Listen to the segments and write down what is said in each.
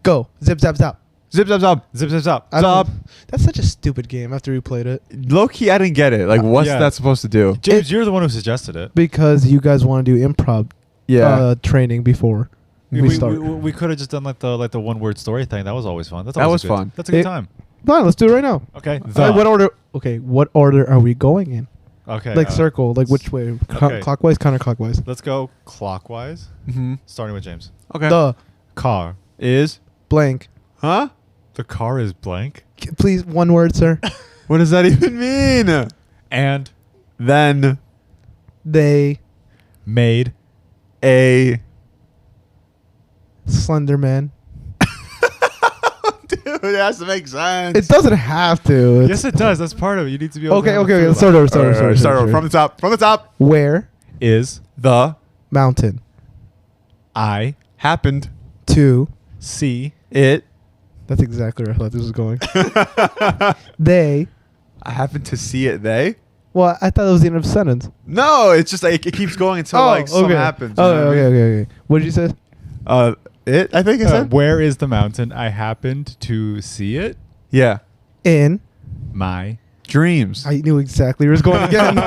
Go. Zip, zap, zap. Zip, zap, zap. Zip, zip, zap. Zap. That's such a stupid game after we played it. Low key, I didn't get it. Like, what's Yeah. that supposed to do? James, you're the one who suggested it. Because you guys want to do improv training before we start. We could have just done like the one word story thing. That was always fun. That was fun. That's a good time. Fine, let's do it right now. Okay. What order? Okay, what order are we going in? Okay. Like circle, like which way? Okay. Clockwise, counterclockwise. Let's go clockwise. Mm-hmm. Starting with James. Okay. The Car. Is? blank. Huh? The car is blank. Please, one word, sir. What does that even mean? And Then They made a Slender Man. dude, it has to make sense. It doesn't have to. yes, it does. That's part of it. You need to be able Okay, to okay, let's start over. Start over. From the top. From the top. Where Is The mountain I happened. to? see It. That's exactly where I thought this was going. They. I happened to see it. They. Well, I thought it was the end of the sentence. No, it's just like it keeps going until like something happens. You Oh, know what I okay, mean? okay. What did you say? It. I think it said. where is the mountain? I happened to see it. Yeah. In. My Dreams. I knew exactly where it was going again.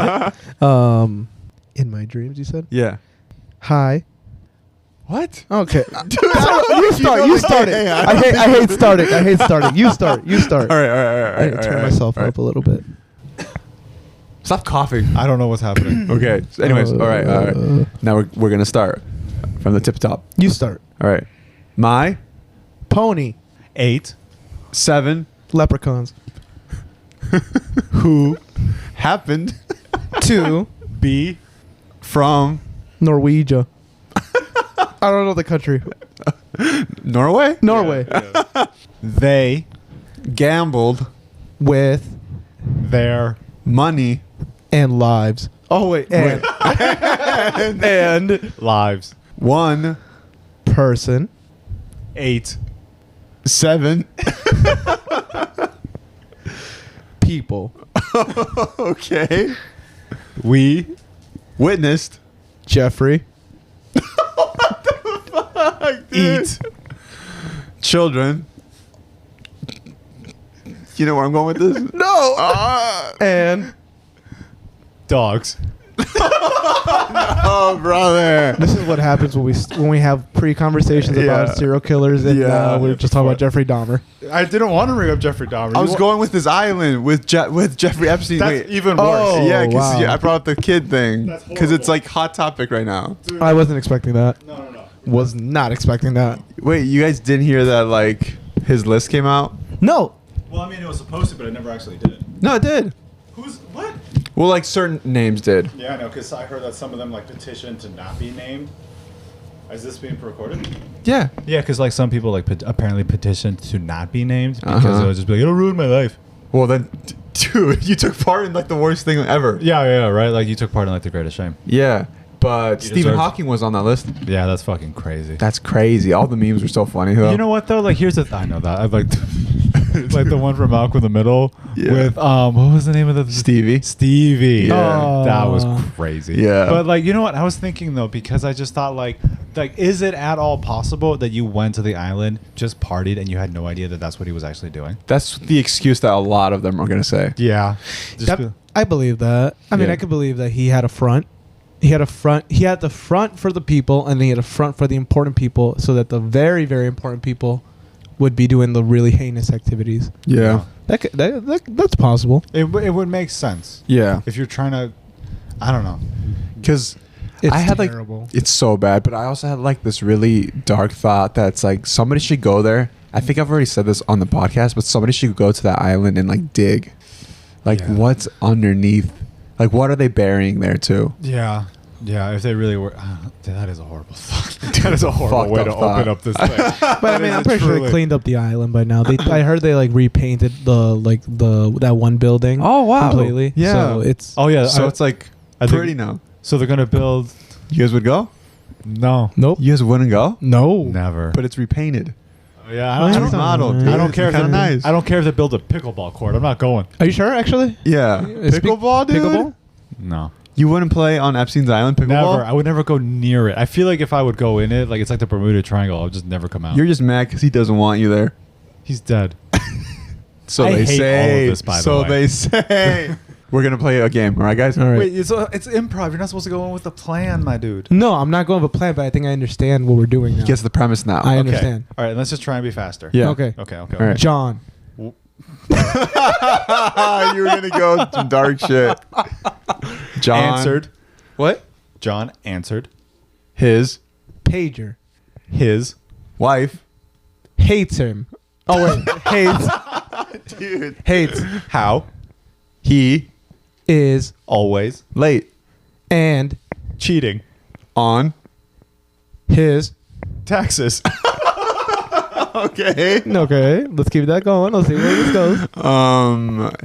In my dreams, you said. Yeah. Hi. What? Okay. Dude, You start. You start it. I hate starting. I hate starting. You start. You start. All right. I need to turn myself up a little bit. Stop coughing. I don't know what's happening. Okay. So anyways, all right. Now we're gonna start from the tip top. You start. All right. My Pony. 8 7 Leprechauns. who happened To B from Norwegia. I don't know the country. Norway. Norway. they Gambled With their money. and lives. Oh wait, and and lives. 1 person 8 7 people okay. we Witnessed Jeffrey eat children. You know where I'm going with this? no and dogs. Oh, brother. this is what happens when we have pre-conversations Yeah. about serial killers and Yeah. we're just talking about Jeffrey Dahmer. I didn't want to bring up Jeffrey Dahmer. I was going with this island with Jeffrey Epstein. That's Wait. even worse. Oh, Yeah, because wow. I brought up the kid thing That's because it's horrible. like hot topic right now. I wasn't expecting that. No. Was not expecting that. Wait, you guys didn't hear that like his list came out? No. Well, I mean, it was supposed to, but it never actually did. No, it did. Who's what? Well, like certain names did. Yeah, I know, because I heard that some of them like petitioned to not be named. Is this being recorded? Yeah. Yeah, because like some people like apparently petitioned to not be named because Uh-huh. it would just be like, it'll ruin my life. Well, then, dude, you took part in like the worst thing ever. Yeah, right. Like you took part in like the greatest shame. Yeah. But You Stephen deserve- Hawking was on that list. Yeah, that's fucking crazy. That's crazy. All the memes were so funny, though. You know what though? Like here's the I know that I like like the one from Malcolm in the Middle Yeah. with what was the name of the Stevie. Yeah. That was crazy. Yeah. But like you know what I was thinking though, because I just thought like is it at all possible that you went to the island, just partied, and you had no idea that that's what he was actually doing? That's the excuse that a lot of them are going to say. Yeah. I believe that. I mean, Yeah. I could believe that he had a front. He had the front for the people, and then he had a front for the important people, so that the very, very important people would be doing the really heinous activities. Yeah. That's possible. It would make sense Yeah. if you're trying to. I don't know. Because It's I had terrible. like it's so bad, but I also had like this really dark thought that's like somebody should go there. I think I've already said this on the podcast, but somebody should go to that island and like dig, like Yeah. what's underneath, like what are they burying there too? Yeah. Yeah, if they really were, that is a horrible thought. That is a horrible Fucked way up to thought. open up this thing. But I mean, I'm pretty sure they cleaned up the island by now. I heard they like repainted that one building. Oh wow, completely. Yeah. So it's Oh yeah, So it's like I think- pretty now. so they're gonna build. You guys would go? No, nope. You guys wouldn't go? No. never. But it's repainted. Yeah, It's I don't- remodeled. I dude. don't It's care if kinda they, nice. I don't care if they build a pickleball court. I'm not going. Are you sure? Actually. Yeah. Speak- Pickleball, dude. Pickleball? No. You wouldn't play on Epstein's Island pickleball? Never. I would never go near it. I feel like if I would go in it, like it's like the Bermuda Triangle, I would just never come out. You're just mad because he doesn't want you there. He's dead. So I they hate say. all of this, by the so way. they say. We're gonna play a game, all right, guys? All right. Wait, it's improv. You're not supposed to go in with a plan, my dude. No, I'm not going with a plan, but I think I understand what we're doing now. He gets the premise now. I Okay. understand. All right, let's just try and be faster. Yeah. Okay. Okay. All right. John. You were gonna go some dark shit. John Answered. What? John answered. his Pager. His. wife. Hates him. Oh, wait. Hates. Dude. Hates. How. He Is. Always. late And. Cheating. on. His. Taxes. Okay. Okay. Let's keep that going. Let's see where this goes.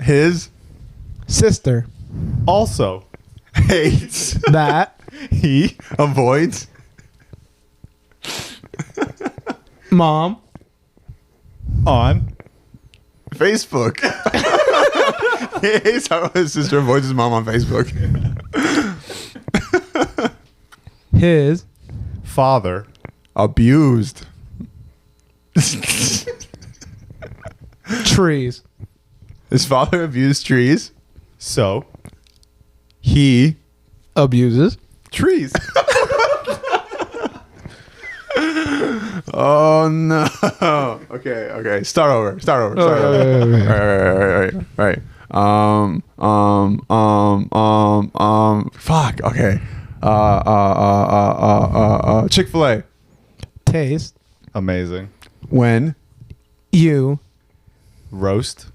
His Sister. Also. hates. That. He. avoids. Mom. On. Facebook. He hates how his sister avoids his mom on Facebook. His. Father. Abused. Trees. His father abused trees. So. He Abuses. Trees. Oh no. Okay. Start over. Okay. All right. Fuck. Okay. Chick-fil-A. Taste. Amazing. When You. Roast.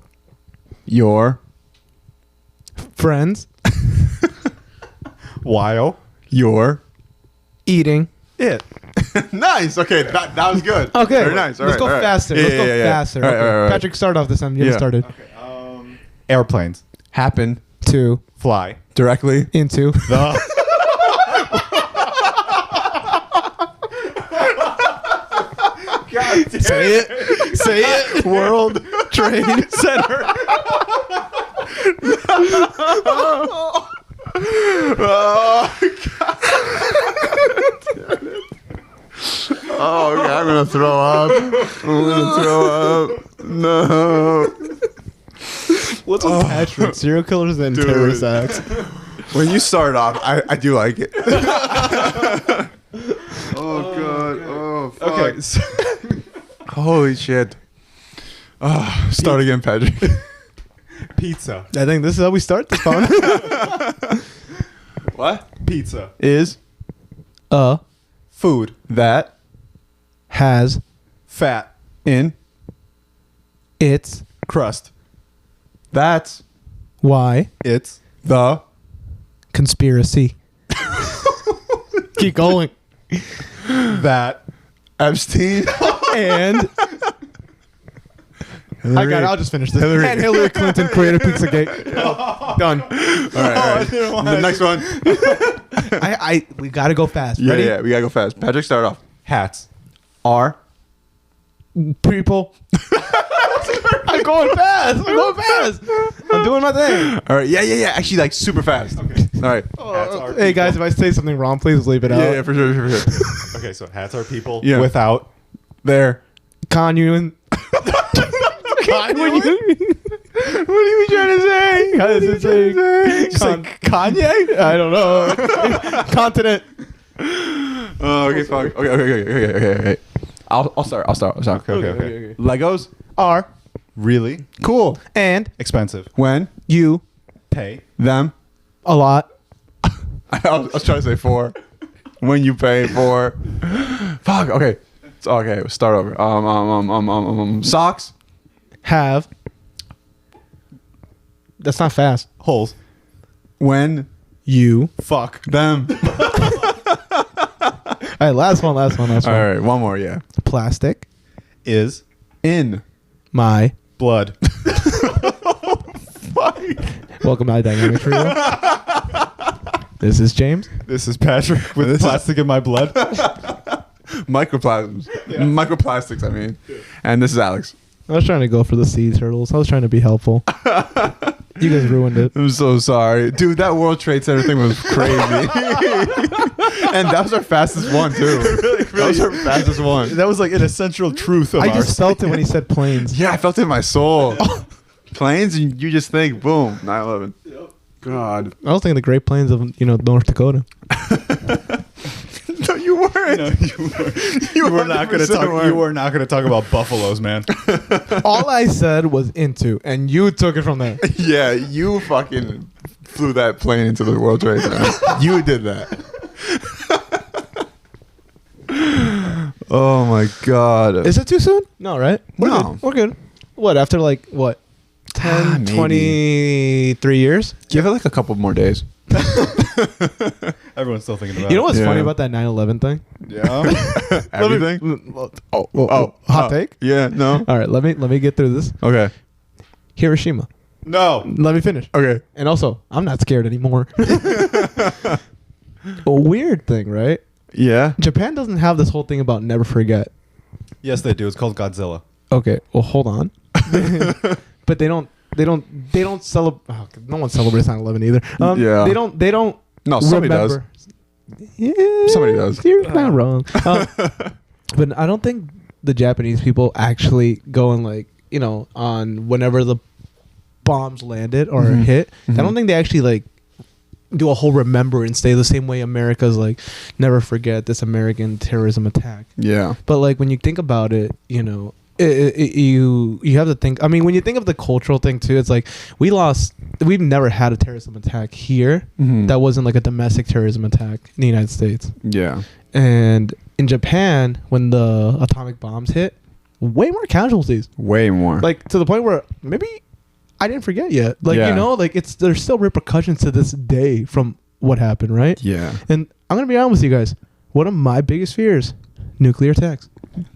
your Friends. While. your Eating. It. nice. Okay, that was good. Okay. Very nice. All Let's right, go all right. faster. Yeah, Let's go yeah. faster. All right, Okay. all right. Patrick, start off this time. You Yeah. started. Airplanes. Happen To. Fly. directly. Into. The. Say it. Say it. World Trade Center. Oh, God, I'm gonna throw up. No. What's with Patrick? Serial killers and Dude. terrorist acts. When you start off, I do like it. Oh God. Oh fuck. Okay. So, Holy shit. Start again, Patrick. pizza. I think this is how we start this phone. What? Pizza. Is Food. that has Fat. in its Crust. that's why It's. the conspiracy. Keep going. That. Epstein And I got it. I'll just finish this. Hillary. And Hillary Clinton created Pizzagate. Done. All right. The next one. We gotta go fast. Yeah, Ready? yeah. We gotta go fast. Patrick, start off. Hats. R. People. I'm going fast. I'm doing my thing. All right. Yeah. Actually, like super fast. Okay. All right. Hats are Hey guys, if people. I say something wrong, please leave it out. Yeah, for sure. Okay, so hats are people. Yeah. Without. There. Kanye. What are you trying to say? How does it say? Kanye? I don't know. Continent. Oh, okay, fuck. Okay. I'll start. Okay. Legos. Are Really? Cool. and Expensive. When you Pay. them. a lot. I was trying to say for. When you pay for. Fuck. Okay. Okay. Start over. Socks. Have. That's not fast. Holes. When You. Fuck. them. All right, last one. All right. One more. Yeah. Plastic. Is. In. My. Blood. Welcome to Dynamic Trio. This is James. This is Patrick with This is- plastic in my blood. Microplasms. Microplastics. I mean. And this is Alex. I was trying to go for the sea turtles. I was trying to be helpful. You guys ruined it. I'm so sorry, dude. That World Trade Center thing was crazy, and that was our fastest one too. That was our fastest one. That was like an essential truth of I ours. just felt it when he said planes. Yeah, I felt it in my soul. Planes, and you just think, boom, 9/11. God, I was thinking the Great Plains of North Dakota. no, you weren't. No, you were not going to 100% talk. weren't. You were not going to talk about buffaloes, man. All I said was into, and you took it from there. Yeah, you fucking flew that plane into the World Trade Center. You did that. Oh my god. Is it too soon? No, right? We're No. good. We're good. What, after like, 10, Maybe. 23 years? Give it like a couple more days. Everyone's still thinking about You know what's Yeah. funny about that 9/11 thing? Yeah. Everything? Hot take? Yeah, no. All right, let me get through this. Okay. Hiroshima. No. Let me finish. Okay. And also, I'm not scared anymore. A weird thing, right? Yeah. Japan doesn't have this whole thing about never forget. Yes, they do. It's called Godzilla. Okay, well, hold on. But they don't celebrate. Oh, no one celebrates 9/11 either. Yeah. They don't. No, somebody does. remember. Yeah, Somebody does. You're not wrong. But I don't think the Japanese people actually go and on whenever the bombs landed or Mhm. hit. Mhm. I don't think they actually do a whole remembrance day the same way America's never forget this American terrorism attack. Yeah. But when you think about it, you have to think. I mean, when you think of the cultural thing too, it's we've never had a terrorism attack here Mhm. that wasn't a domestic terrorism attack in the United States. Yeah. And in Japan, when the atomic bombs hit, way more casualties. Way more. To the point where maybe I didn't forget yet. Yeah. There's still repercussions to this day from what happened, right? Yeah. And I'm gonna be honest with you guys. One of my biggest fears: nuclear attacks.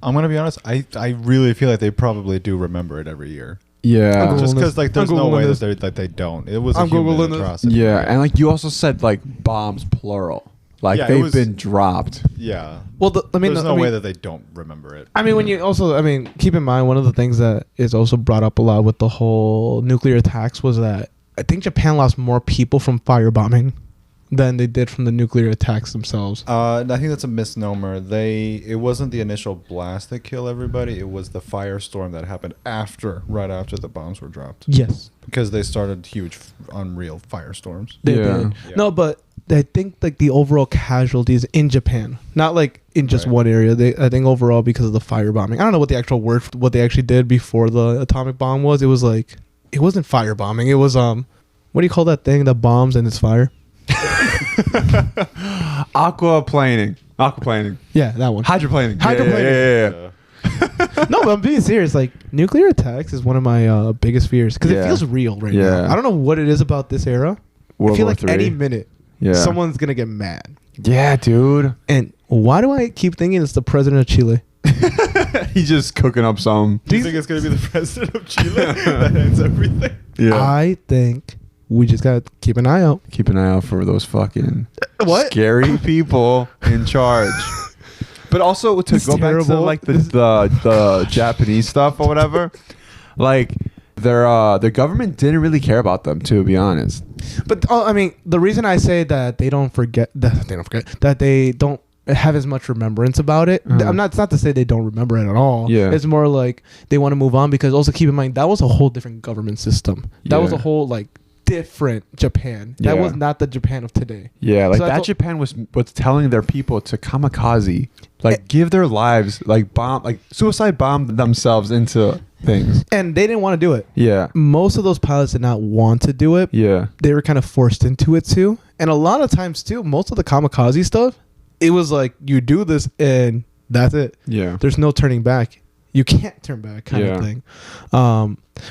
I'm gonna be honest. I really feel like they probably do remember it every year. Yeah. Googling Just this. because there's I'm no way Googling that they don't. It was a I'm human Googling this. atrocity. Yeah, and you also said bombs plural. Yeah, it They've was- been dropped. Yeah. Well, There's no way that they don't remember it. I mean, when you also, keep in mind one of the things that is also brought up a lot with the whole nuclear attacks was that I think Japan lost more people from firebombing than they did from the nuclear attacks themselves. I think that's a misnomer. It wasn't the initial blast that killed everybody. It was the firestorm that happened right after the bombs were dropped. Yes, Because they started huge, unreal firestorms. they Yeah. did. Yeah. No, but I think the overall casualties in Japan, not in just Right. one area. I think overall because of the firebombing. I don't know what the actual word, what they actually did before the atomic bomb was. It was it wasn't firebombing. It was what do you call that thing that bombs and it's fire? Aquaplaning. Yeah, that one. Hydroplaning. Hydroplaning. Yeah. No, but I'm being serious. Nuclear attacks is one of my biggest fears because Yeah. it feels real right Yeah. now. I don't know what it is about this era. World I feel War like III. any minute Yeah. someone's gonna get mad. Yeah, dude. And why do I keep thinking it's the president of Chile? He's just cooking up some. Do you think it's going to be the president of Chile that ends everything? Yeah. I think we just gotta keep an eye out. Keep an eye out for those fucking What? scary people in charge. But also to It's go back to terrible. the Japanese stuff or whatever, their government didn't really care about them, to be honest. But the reason I say that they don't forget that they don't have as much remembrance about it. Uh-huh. It's not to say they don't remember it at all. Yeah. It's more they want to move on because also keep in mind that was a whole different government system. That was a Yeah. whole different Japan. That Yeah. was not the Japan of today. Yeah, So I that thought- Japan was telling their people to kamikaze, give their lives, suicide bomb themselves into things. And they didn't want to do it. Yeah. Most of those pilots did not want to do it. Yeah. They were kind of forced into it too. And a lot of times too, most of the kamikaze stuff, it was you do this and that's it. Yeah. There's no turning back. You can't turn back kind Yeah. of thing.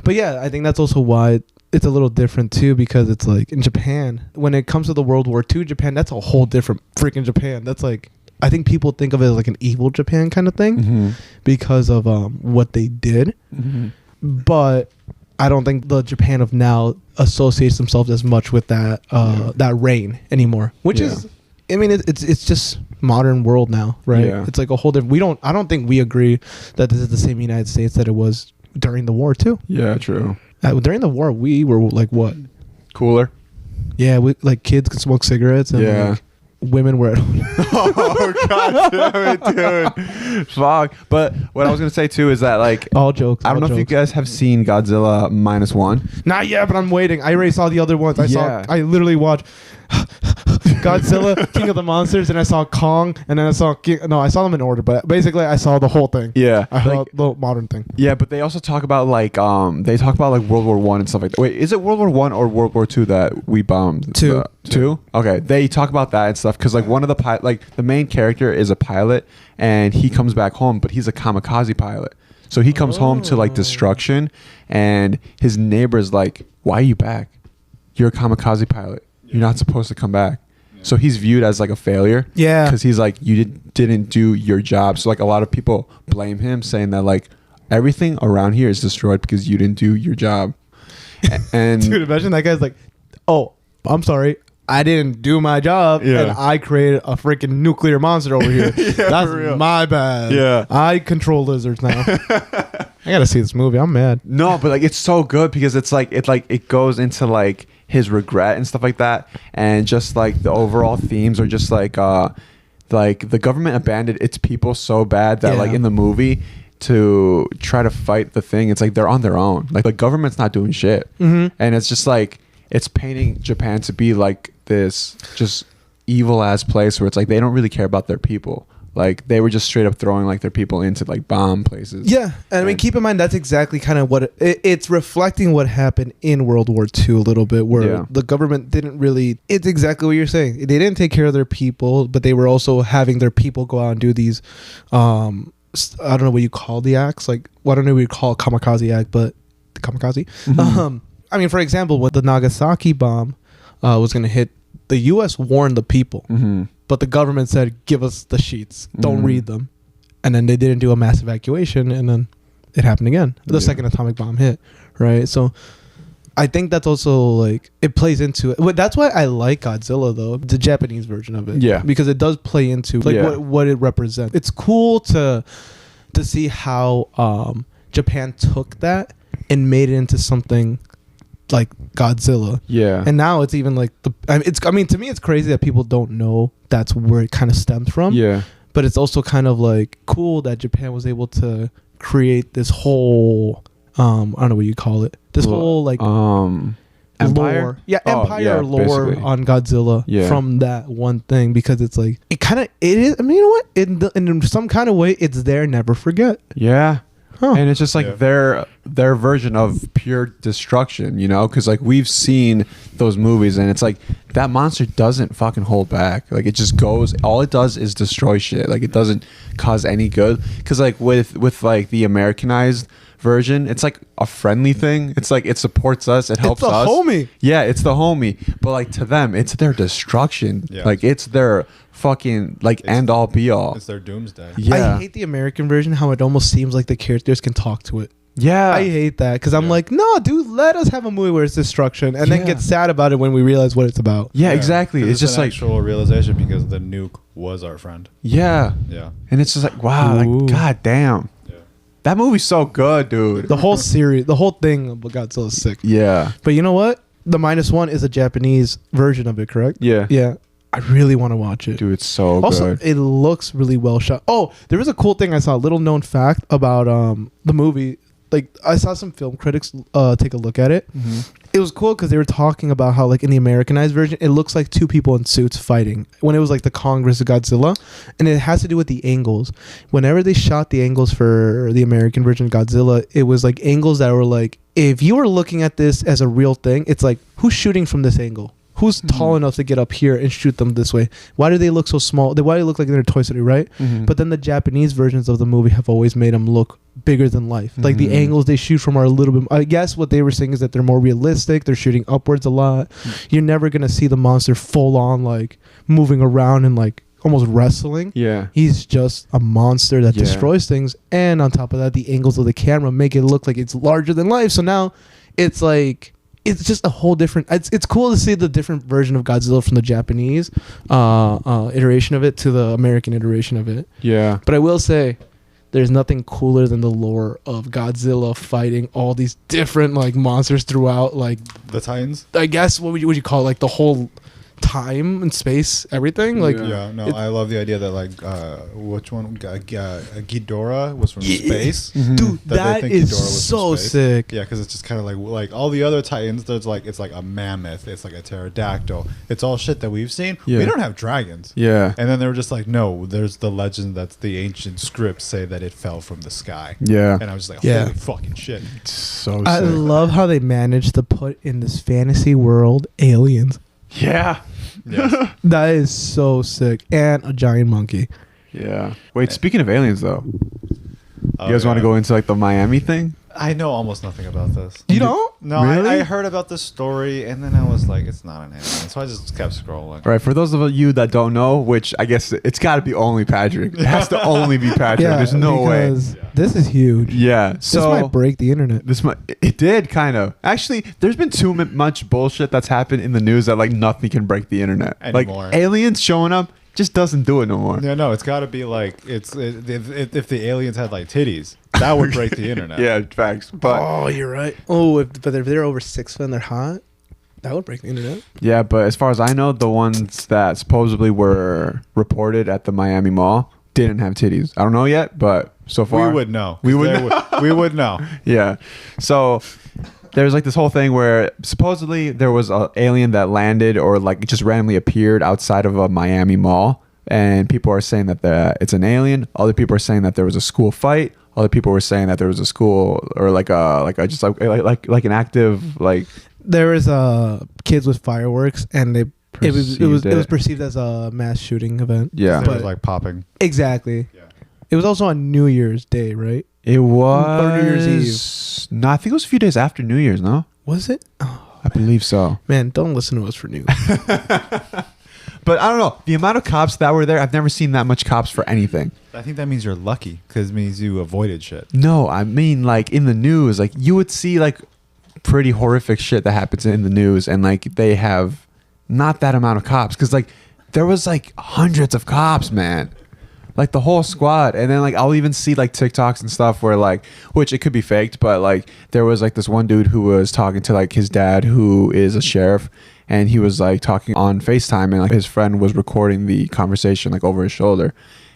But yeah, I think that's also why it's a little different too, because it's in Japan, when it comes to the World War II Japan, that's a whole different freaking Japan. That's I think people think of it as an evil Japan kind of thing Mm-hmm. because of what they did. Mm-hmm. But I don't think the Japan of now associates themselves as much with that that reign anymore, which Yeah. is, I mean, it's just modern world now, right? Yeah. It's a whole different. I don't think we agree that this is the same United States that it was during the war too. Yeah, true. During the war, we were like what? Cooler. Yeah, we like kids could smoke cigarettes and Yeah. like, women were at home. Oh god damn it, dude. Fuck. But what I was gonna say too is that like All jokes. I don't know all if you jokes. guys have seen Godzilla -1. Not yet, but I'm waiting. I already saw the other ones. Yeah. I literally watched Godzilla, King of the Monsters, and I saw Kong, and then I saw I saw them in order, but basically I saw the whole thing. Yeah. I saw Like, the modern thing. yeah, but they also talk about like they talk about like World War One and stuff like that. Wait, is it World War One or World War Two that we bombed? Two. Two? Okay. They talk about that and stuff because like one of the like the main character is a pilot and he comes back home, but he's a kamikaze pilot. So he comes home to like destruction, and his neighbor's like, "Why are you back? You're a kamikaze pilot. You're not supposed to come back." So he's viewed as like a failure. Yeah. Because he's like, you didn't do your job. So like a lot of people blame him, saying that like everything around here is destroyed because you didn't do your job. And Dude, imagine that guy's like, "Oh, I'm sorry. I didn't do my job, Yeah. and I created a freaking nuclear monster over here. That's for real. my bad. Yeah. I control lizards now." I gotta see this movie. I'm mad. no, but like it's so good because it's like it goes into like his regret and stuff like that, and just like the overall themes are just like the government abandoned its people so bad that like Yeah. in the movie to try to fight the thing, it's like they're on their own. Like the government's not doing shit, Mhm. and it's just like it's painting Japan to be like this just evil ass place where it's like they don't really care about their people. Like they were just straight up throwing like their people into like bomb places. Yeah, and I mean, And- keep in mind that's exactly kind of what it's reflecting what happened in World War II a little bit, where Yeah. the government didn't really. It's exactly what you're saying. They didn't take care of their people, but they were also having their people go out and do these. I don't know what you call the acts. Like, well, I don't know what you call a kamikaze act, but kamikaze. Mhm. I mean, for example, when the Nagasaki bomb was going to hit, the U.S. warned the people. Mm-hmm. But the government said, "Give us the sheets. Don't Mhm. read them." And then they didn't do a mass evacuation, and then it happened again. The Yeah. second atomic bomb hit, right? So I think that's also like it plays into it. Well, that's why I like Godzilla though, the Japanese version of it. Yeah. Because it does play into like Yeah. what it represents. It's cool to see how Japan took that and made it into something like Godzilla. Yeah. And now it's even like I mean to me it's crazy that people don't know that's where it kind of stems from. yeah. But it's also kind of like cool that Japan was able to create this whole I don't know what you call it. This whole like Empire. lore. Yeah, Oh, empire yeah, lore basically. on Godzilla Yeah. from that one thing, because it's like it is. I mean, you know what? In some kind of way, it's there. Never forget. Yeah. Huh. And it's just like Yeah. their version of pure destruction, you know, because like we've seen those movies, and it's like that monster doesn't fucking hold back. Like it just goes. All it does is destroy shit. Like it doesn't cause any good. Because like with like the Americanized version, it's like a friendly thing. It's like it supports us. It helps It's a us. homie. Yeah, it's the homie. But like to them, it's their destruction. Yeah. Like it's their fucking like end all be all. It's their doomsday. Yeah. I hate the American version. How it almost seems like the characters can talk to it. Yeah. I hate that because I'm Yeah. like, no, dude, let us have a movie where it's destruction, and then Yeah. get sad about it when we realize what it's about. Yeah, exactly. 'Cause It's just an like actual realization because the nuke was our friend. yeah. Yeah. And it's just like, wow, Ooh. like, god damn. Yeah. That movie's so good, dude. The whole series, the whole thing about Godzilla is sick. Yeah. But you know what? The -1 is a Japanese version of it, correct? Yeah. Yeah. I really want to watch it. Dude, it's so Also, good. it looks really well shot. Oh, there was a cool thing I saw. A little known fact about the movie. Like I saw some film critics take a look at it. Mm-hmm. It was cool because they were talking about how like in the Americanized version, it looks like two people in suits fighting. When it was like the Congress of Godzilla, and it has to do with the angles. Whenever they shot the angles for the American version of Godzilla, it was like angles that were like, if you were looking at this as a real thing, it's like who's shooting from this angle? Who's tall enough to get up here and shoot them this way? Why do they look so small? Why do they look like they're in Toy Story, right? Mm-hmm. But then the Japanese versions of the movie have always made them look bigger than life. Like the Mhm. angles they shoot from are a little bit. I guess what they were saying is that they're more realistic. They're shooting upwards a lot. You're never gonna see the monster full on like moving around and like almost wrestling. Yeah. He's just a monster that Yeah. destroys things. And on top of that, the angles of the camera make it look like it's larger than life. So now it's like. It's just a whole different. It's cool to see the different version of Godzilla from the Japanese iteration of it to the American iteration of it. Yeah. But I will say, there's nothing cooler than the lore of Godzilla fighting all these different like monsters throughout, like The Titans. I guess what would you call it, like the whole time and space, everything. Like Yeah, no, I love the idea that like which one Ghidorah was from space. dude, that they think is Ghidorah was so from space. sick. Yeah, because it's just kind of like all the other Titans. There's like it's like a mammoth, it's like a pterodactyl. It's all shit that we've seen. Yeah. We don't have dragons. Yeah. And then they were just like, no, there's the legend that's the ancient scripts say that it fell from the sky. Yeah. And I was just like, Yeah. holy fucking shit. It's so I sick. love how they managed to put in this fantasy world aliens. Yeah. Yes. That is so sick. And a giant monkey. Yeah. Wait, speaking of aliens though, Oh, you guys want to yeah. go into like the Miami thing? I know almost nothing about this. You don't? No, Really? I heard about this story and then I was like, it's not an alien. So I just kept scrolling. All right, for those of you that don't know, which I guess it's got to be only Patrick. It has to only be Patrick. There's no way. because this is huge. Yeah. This So might break the internet. it did kind of. Actually, there's been too much bullshit that's happened in the news that like nothing can break the internet. Anymore. Like aliens showing up just doesn't do it no more. No, it's got to be like if the aliens had like titties, that would break the internet. Yeah, facts. But Oh, you're right. Oh, but if they're over 6 foot and they're hot, that would break the internet. yeah, but as far as I know, the ones that supposedly were reported at the Miami Mall didn't have titties. I don't know yet, but so far We would know. We would we would know. Yeah. So there's like this whole thing where supposedly there was an alien that landed or like just randomly appeared outside of a Miami mall, and people are saying that it's an alien. Other people are saying that there was a school fight. Other people were saying that there was a school or like an active like There was kids with fireworks, and it was Perceived perceived as a mass shooting event. yeah. It But- was like popping. Exactly. Yeah. It was also on New Year's Day, right? It was Or New Year's No, I think it was a few days after New Year's. No, Was it? Oh, I believe so. man, don't listen to us for news. But I don't know the amount of cops that were there. I've never seen that much cops for anything. I think that means you're lucky because it means you avoided shit. No, I mean like in the news, like you would see like pretty horrific shit that happens in the news, and like they have not that amount of cops because like there was like hundreds of cops, man, like the whole squad. And then like I'll even see like TikToks and stuff where like, which it could be faked, but like there was like this one dude who was talking to like his dad who is a sheriff, and he was like talking on FaceTime, and like his friend was recording the conversation like over his shoulder.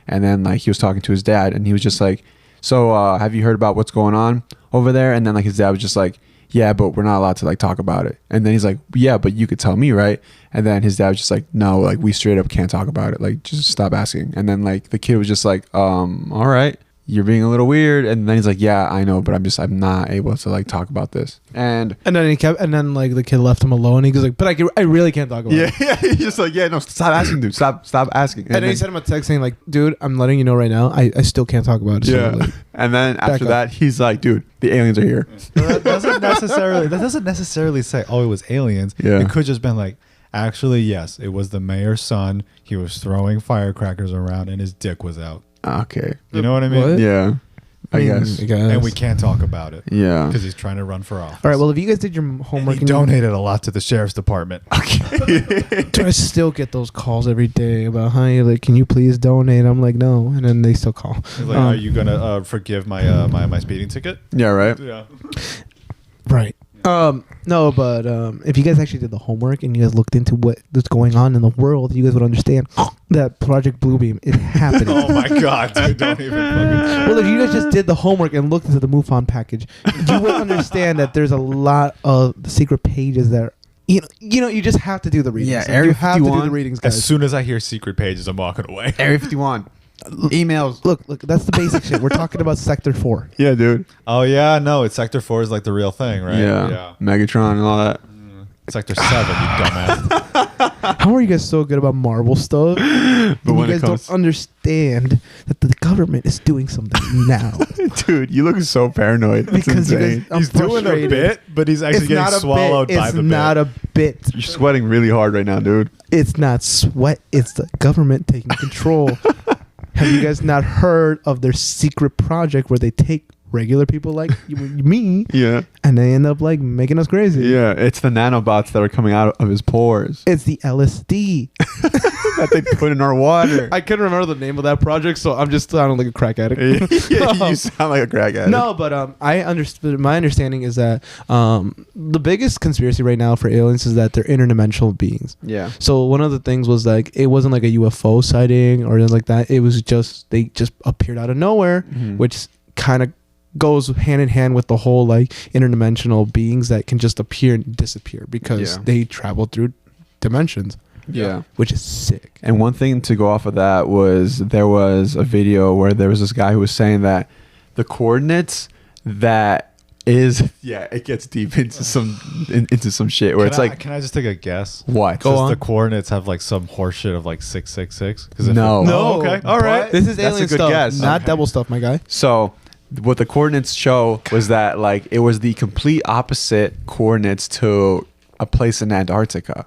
And then like he was talking to his dad, and he was just like, so have you heard about what's going on over there? And then like his dad was just like, yeah, but we're not allowed to like talk about it. And then he's like, yeah, but you could tell me, right? And then his dad was just like, no, like we straight up can't talk about it. Like just stop asking. And then like the kid was just like, all right, you're being a little weird. And then he's like, yeah, I know, but I'm not able to like talk about this. And and then like the kid left him alone. He was like, but I really can't talk about it. yeah, he's just like, yeah, no, stop asking, dude. Stop asking. And then he sent him a text saying like, dude, I'm letting you know right now, I still can't talk about it. So, yeah. like, And then after up. that, he's like, dude, the aliens are here. That doesn't necessarily say, oh, it was aliens. Yeah. It could just been like, actually, yes, it was the mayor's son. He was throwing firecrackers around and his dick was out. Okay. You know what I mean? What? Yeah. I guess. And we can't talk about it Yeah. because he's trying to run for office. all right, well, if you guys did your homework, He and donated a lot to the sheriff's department. Dude, I still get those calls every day about, hi, like, can you please donate? I'm like, no, and then they still call. He's like, are you gonna forgive my my speeding ticket? Yeah, right? Yeah. Right. No, but if you guys actually did the homework and you guys looked into what's going on in the world, you guys would understand that Project Bluebeam is happening. Oh my god, dude! Don't even fucking. Well, if you guys just did the homework and looked into the MUFON package, you would understand that there's a lot of secret pages that you know, you just have to do the readings. Yeah, Like, Area you have to do 51, the readings, As guys. soon as I hear secret pages, I'm walking away. Area 51. Emails. Look, that's the basic shit. We're talking about Sector 4. Yeah, dude. Oh yeah, no, it's Sector 4 is like the real thing, right? Yeah. Megatron and all that. Sector 7, you dumbass. How are you guys so good about Marvel stuff? And you when it guys comes- don't understand that the government is doing something now. Dude, you look so paranoid. It's Because you guys, insane. I'm He's doing a frustrated. bit, but he's actually It's getting not a swallowed bit. by It's the not bit. a bit. You're sweating really hard right now, dude. It's not sweat. It's the government taking control. Have you guys not heard of their secret project where they take regular people like me, Yeah. and they end up like making us crazy. Yeah. It's the nanobots that are coming out of his pores It's the LSD. that they put in our water. I couldn't remember the name of that project, so I'm just sounding like a crack addict. Yeah, you sound like a crack addict. No, but I understood. My understanding is that the biggest conspiracy right now for aliens is that they're interdimensional beings. Yeah. So one of the things was like it wasn't like a UFO sighting or anything like that. It was just they just appeared out of nowhere, which kind of goes hand in hand with the whole like interdimensional beings that can just appear and disappear because they travel through dimensions. Yeah. Which is sick. And one thing to go off of that was there was a video where there was this guy who was saying that the coordinates that is it gets deep into some shit where can I just take a guess? What? Go Does on. the coordinates have like some horseshit of like 666? No. No. Okay. All right. This is That's alien a good stuff, guess. not Okay. devil stuff, my guy. So what the coordinates show was that like it was the complete opposite coordinates to a place in Antarctica.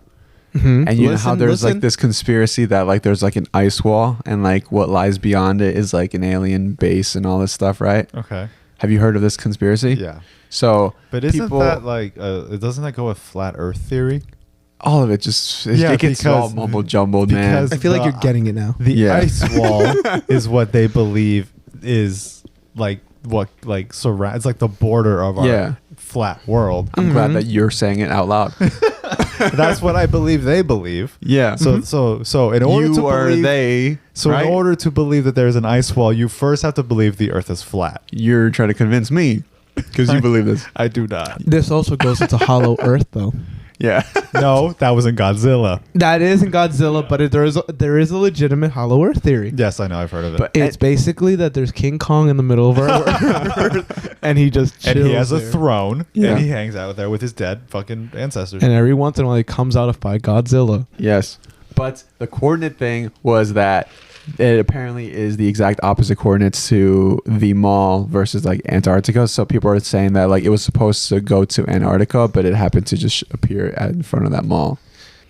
Mm-hmm. And you know how there's like this conspiracy that like there's like an ice wall and like what lies beyond it is like an alien base and all this stuff, right? Okay. Have you heard of this conspiracy? Yeah. So But isn't people, that like doesn't that go with flat Earth theory? all of it just Yeah, it gets all because- mumble jumbled, man. because- I feel like you're getting it now. The Yeah. ice wall is what they believe is like what like surround. It's like the border of our flat world. I'm glad that you're saying it out loud. That's what I believe they believe. Yeah. So in order you to or believe, they. so right? in order to believe that there's an ice wall, you first have to believe the Earth is flat. You're trying to convince me because you believe this. I do not. This also goes into Hollow Earth, though. Yeah. No, that was in Godzilla. That is in Godzilla, but there is a legitimate Hollow Earth theory. Yes, I know. I've heard of it. But It's basically that there's King Kong in the middle of our Earth, and he just chills and he has a there. throne, Yeah. and he hangs out there with his dead fucking ancestors. And every once in a while, he comes out by Godzilla. yes. But the coordinate thing was that it apparently is the exact opposite coordinates to the mall versus like Antarctica. So people are saying that like it was supposed to go to Antarctica, but it happened to just appear in front of that mall.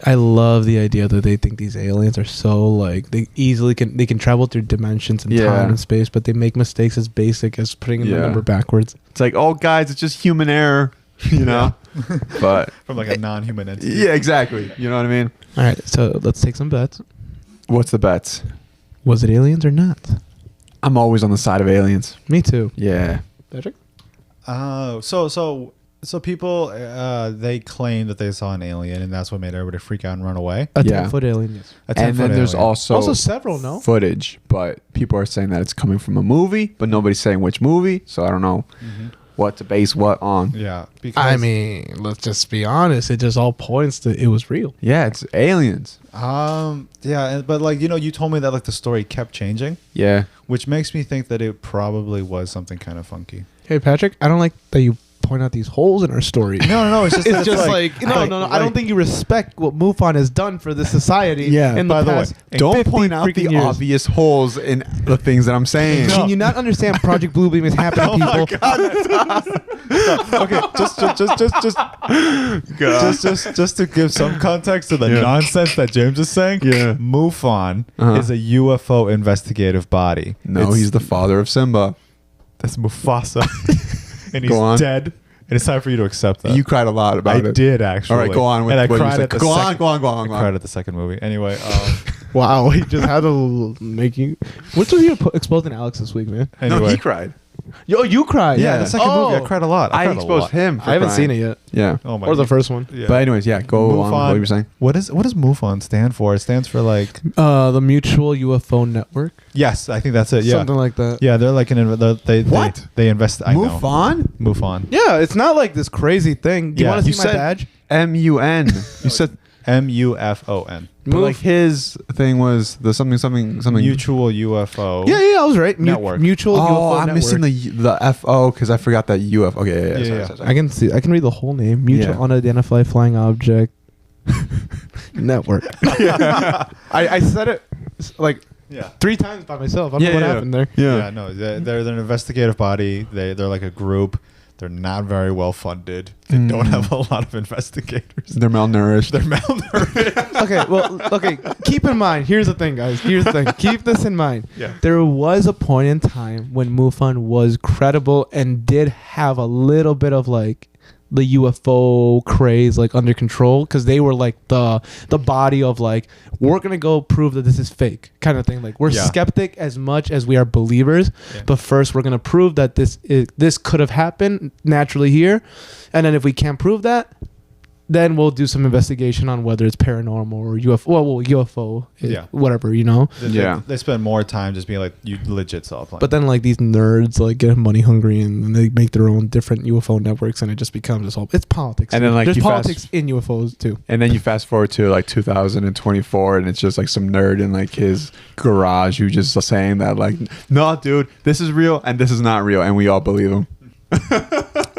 I love the idea that they think these aliens are so like they easily can travel through dimensions and Yeah. time and space, but they make mistakes as basic as putting in the Yeah. number backwards. It's like, oh guys, it's just human error, you know? But From like a non-human entity. yeah, exactly. You know what I mean? All right, so let's take some bets. What's the bets? Was it aliens or not? I'm always on the side of aliens. Me too. Yeah. Patrick? So people they claim that they saw an alien, and that's what made everybody freak out and run away. A Yeah. 10-foot alien, yes. A And 10-foot then there's alien. also several, no? footage, but people are saying that it's coming from a movie, but nobody's saying which movie, so I don't know what to base what on. Yeah, because I mean, let's just be honest. It just all points to it was real. Yeah, it's aliens. but like you told me that like the story kept changing, Yeah. which makes me think that it probably was something kind of funky. Hey, Patrick, I don't like that you point out these holes in our story. No, it's just It's just like, no. I don't think you respect what MUFON has done for this society. Yeah, In the by the way, past Don't 50 point out the freaking years. obvious holes in the things that I'm saying. Can you not understand Project Bluebeam is happening, people? Okay, just to give some context to the nonsense that James is saying. Yeah. MUFON Uh-huh. is a UFO investigative body. No, he's the father of Simba. That's Mufasa, and Go on. he's dead. And it's time for you to accept that. You cried a lot about I it. did actually. All right, go on with and I what you cried said. at the Go on, second- go on, go on, I go on. cried at the second movie. Anyway, Wow, he just had to make you. What's with you exposing Alex this week, man? No, anyway. he cried. Yo, you cried. Yeah, the second movie, I cried a lot. I cried a exposed lot. him. For I haven't crying. seen it yet. Yeah. Oh my Or the God. first one. Yeah. But anyways, yeah, go on with what you were saying. What does MUFON stand for? It stands for like The Mutual UFO Network. yes, I think that's it. Yeah, Something like that. yeah. They're like What? they invest. I Move know. on? MUFON. Yeah, it's not like this crazy thing. Do you Yeah, want to you see my said- badge? MUN. You said, MUFON. but like his thing was the something. Mutual UFO. Yeah, I was right. Network. Mutual Oh, UFO I'm Network. missing the FO because I forgot that UFO. Okay, yeah. Yeah, Sorry, yeah. I can see. I can read the whole name. Mutual Yeah. Unidentified Flying Object Network. I said it like Yeah. 3 times by myself. I don't know what happened there. Yeah, no, they're an investigative body. They're like a group. They're not very well funded. They don't have a lot of investigators. They're malnourished. They're malnourished. Okay. Keep in mind. Here's the thing, guys. Here's the thing. Keep this in mind. Yeah. There was a point in time when MUFON was credible and did have a little bit of like the UFO craze like under control, because they were like the body of like, we're gonna go prove that this is fake kind of thing. Like, we're skeptic as much as we are believers, but first we're gonna prove that this could have happened naturally here, and then if we can't prove that, then we'll do some investigation on whether it's paranormal or UFO. Well, UFO, whatever, you know. They spend more time just being like, you legit saw a plane. But then like these nerds like get money hungry and they make their own different UFO networks, and it just becomes this whole, it's politics. And then like there's politics in UFOs too. And then you fast forward to like 2024, and it's just like some nerd in like his garage who just saying that like, no, dude, this is real and this is not real, and we all believe him.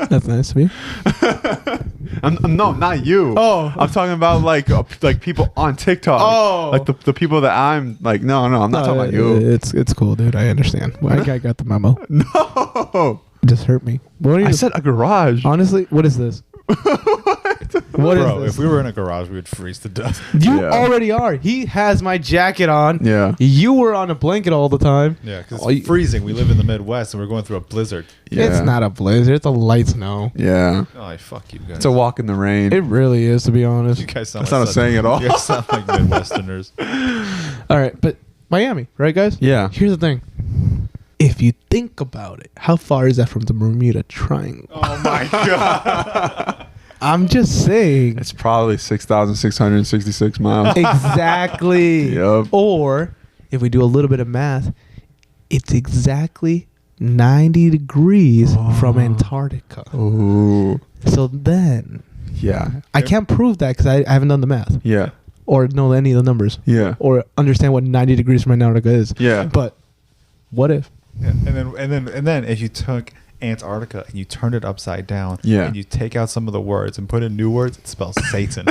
That's nice of you. No, not you. Oh, I'm talking about like people on TikTok. Oh, like the people that I'm like. No, I'm not talking about you. It's cool, dude. I understand. I got the memo. No, it just hurt me. I said a garage. Honestly, what is this? What is Bro, this? if we were in a garage, we would freeze to death. You already are. He has my jacket on. Yeah. You were on a blanket all the time. Yeah, because it's freezing. We live in the Midwest, and we're going through a blizzard. Yeah. It's not a blizzard. It's a light snow. Yeah. Oh, fuck you guys. It's a walk in the rain. It really is, to be honest. You guys sound That's not a saying at all. You guys sound like Midwesterners. All right, but Miami, right, guys? Yeah. Here's the thing. If you think about it, how far is that from the Bermuda Triangle? Oh, my God. I'm just saying. It's probably 6,666 miles. Exactly. Yep. Or, if we do a little bit of math, it's exactly 90 degrees from Antarctica. Ooh. So then, Yeah. I can't prove that because I haven't done the math. Yeah. Or know any of the numbers. Yeah. Or understand what 90 degrees from Antarctica is. Yeah. But, what if? Yeah. And then if you took Antarctica and you turned it upside down, and you take out some of the words and put in new words, it spells Satan.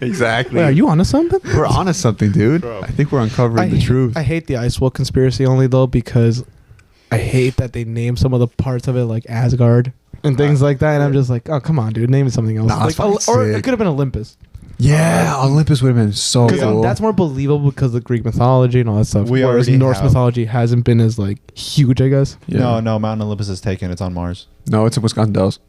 Exactly. Wait, are you onto something? We're onto something, dude. Bro. I think we're uncovering the truth. I hate the Ice Wall conspiracy only though, because I hate that they name some of the parts of it like Asgard and things like that, and I'm just like, oh, come on, dude, name it something else. Nah, like, it's or sick. it could have been Olympus. Yeah, Olympus would have been so cool. That's more believable because of Greek mythology and all that stuff. We Whereas already Norse have- mythology hasn't been as like huge, I guess. Yeah. No, Mount Olympus is taken. It's on Mars. No, it's in Wisconsin Dells.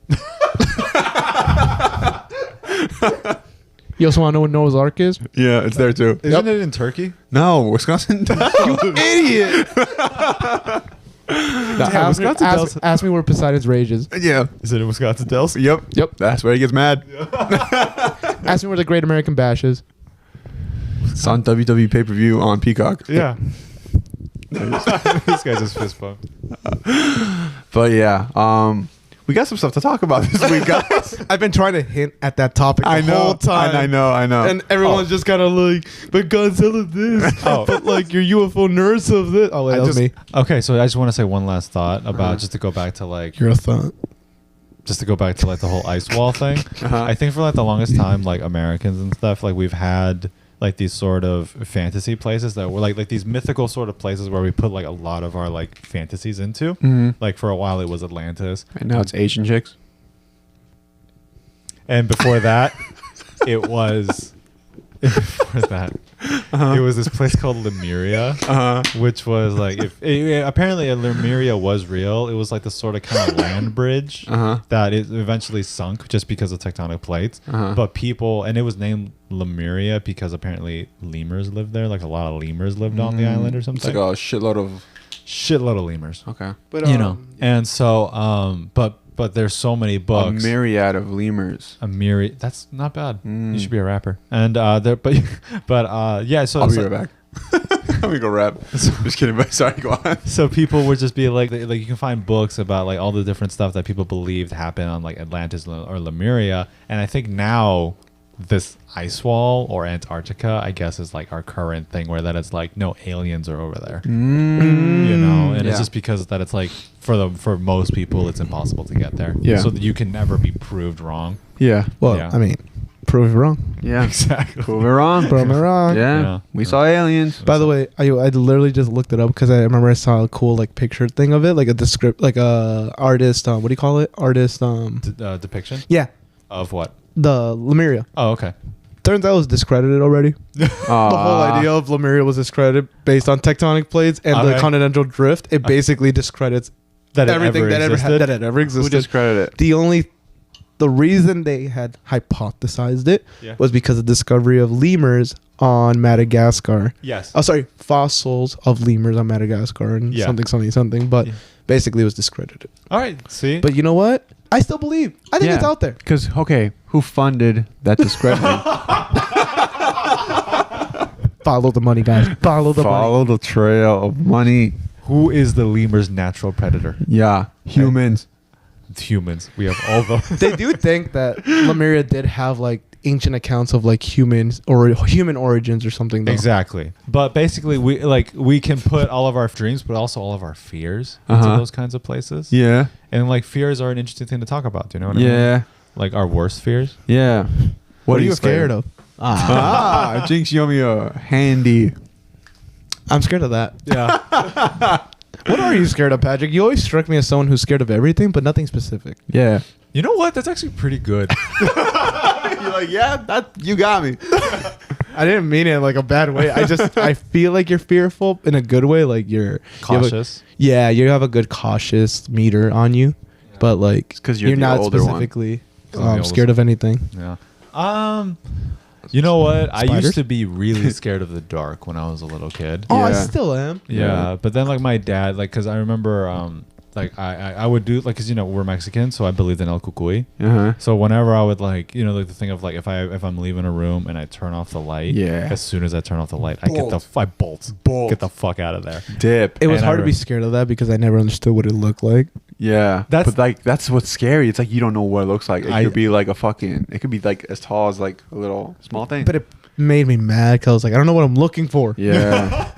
You also want to know what Noah's Ark is? Yeah, it's there too. Isn't it in Turkey? No, Wisconsin Dells. Idiot! Wisconsin ask me where Poseidon's rage is. Yeah. Is it in Wisconsin Dells? Yep. That's where he gets mad. Ask me where the Great American Bash is. It's on WWE pay-per-view on Peacock. Yeah. This guy's just fist bumped. But yeah, we got some stuff to talk about this week, guys. I've been trying to hint at that topic the whole time. I know. And everyone's just kind of like, but Godzilla this. But like your UFO nurse of this. Oh, wait, that was me. Okay, so I just want to say one last thought about just to go back to like You're a thought. just to go back to like the whole ice wall thing. I think for like the longest time, like Americans and stuff, like we've had like these sort of fantasy places that were like these mythical sort of places where we put like a lot of our like fantasies into. Mm-hmm. Like for a while it was Atlantis. And now it's Asian chicks. And before that, it was before that. It was this place called Lemuria, which was like apparently Lemuria was real. It was like this sort of kind of land bridge that it eventually sunk just because of tectonic plates. But people, and it was named Lemuria because apparently lemurs lived there. Like a lot of lemurs lived on the island or something. It's like a shitload of lemurs. Okay. But You know, and so but there's so many books. A myriad of lemurs. A myriad. That's not bad. You should be a rapper. And yeah. So I'll be right back. Let me go rap. Just kidding. But sorry, go on. So people would just be like you can find books about like all the different stuff that people believed happened on like Atlantis or Lemuria, and I think now this ice wall or Antarctica, I guess, is like our current thing where that it's like no aliens are over there. You know, and it's just because that it's like for most people it's impossible to get there. Yeah. So that you can never be proved wrong. Yeah. well, Yeah. I mean, Prove it wrong. Yeah. Exactly. Prove it wrong. Prove me wrong. Yeah. Yeah. We saw aliens. By the way, I literally just looked it up because I remember I saw a cool like picture thing of it, like a descript, like a artist. What do you call it? Artist. Depiction Yeah, of what? the Lemuria. Oh, okay. Turns out it was discredited already. The whole idea of Lemuria was discredited based on tectonic plates and the Okay. continental drift. It basically discredits That everything that ever existed? that had ever Who existed. discredited it? The reason they had hypothesized it Yeah. was because of the discovery of lemurs on Madagascar. Yes. Oh, sorry, fossils of lemurs on Madagascar and Yeah. something. But Yeah. basically, it was discredited. All right. See. But you know what? I still believe. I think it's out there. Because who funded that discrediting? Follow the money, guys. Follow the money. Follow the trail of money. who is the lemur's natural predator? Yeah, humans. Humans. We have all the. They do think that Lemuria did have like ancient accounts of like humans or human origins or something. Though. Exactly. But basically, we can put all of our dreams, but also all of our fears into those kinds of places. Yeah. And like fears are an interesting thing to talk about. Do you know what I mean? Yeah. Like our worst fears. Yeah. What are you scared of? Jinx, you owe me a handy. I'm scared of that. Yeah. What are you scared of, Patrick? You always struck me as someone who's scared of everything, but nothing specific. Yeah. You know what? That's actually pretty good. You're like, yeah, that you got me. I didn't mean it like a bad way. I feel like you're fearful in a good way. Like you're Cautious. You have a good cautious meter on you, but like 'cause you're the not older one. specifically I'm the oldest scared of one. anything. Yeah. You know what? I Spiders? used to be really scared of the dark when I was a little kid. Oh, I Yeah. still am. Yeah, but then like my dad, like, cause I remember, like I would do like, cause you know we're Mexican, so I believed in El Cucuy. Uh-huh. So whenever I would like, you know, like the thing of like if I'm leaving a room and I turn off the light, Yeah. as soon as I turn off the light, I bolt, get the fuck out of there. Dip. It was And hard I to be scared of that because I never understood what it looked like. Yeah. That's- but like that's what's scary. It's like you don't know what it looks like. It I- could be like it could be like as tall as like a little small thing. But it made me mad because I was like, I don't know what I'm looking for. yeah.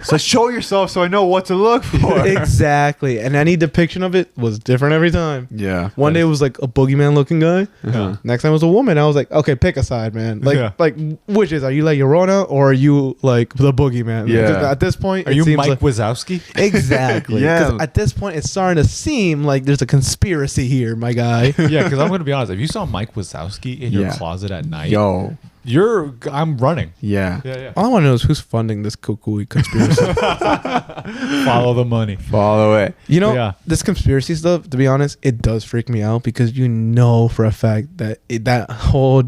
So show yourself so I know what to look for. Exactly. And any depiction of it was different every time. Yeah. One day it was like a boogeyman looking guy. Uh-huh. Next time it was a woman. I was like, okay, pick a side, man. Like, Yeah. like which is? Are you like Llorona or are you like the boogeyman? Yeah. Because at this point, Are it you seems Mike like, Wazowski? exactly. Yeah. Because at this point, it's starting to seem like there's a conspiracy here, my guy. Yeah, because I'm gonna be honest. If you saw Mike Wazowski in your Yeah. closet at night, Yo. I'm running. Yeah. Yeah. All I want to know is who's funding this Kukui conspiracy. Follow the money. Follow it. You know, Yeah. this conspiracy stuff, to be honest, it does freak me out because you know for a fact that that whole,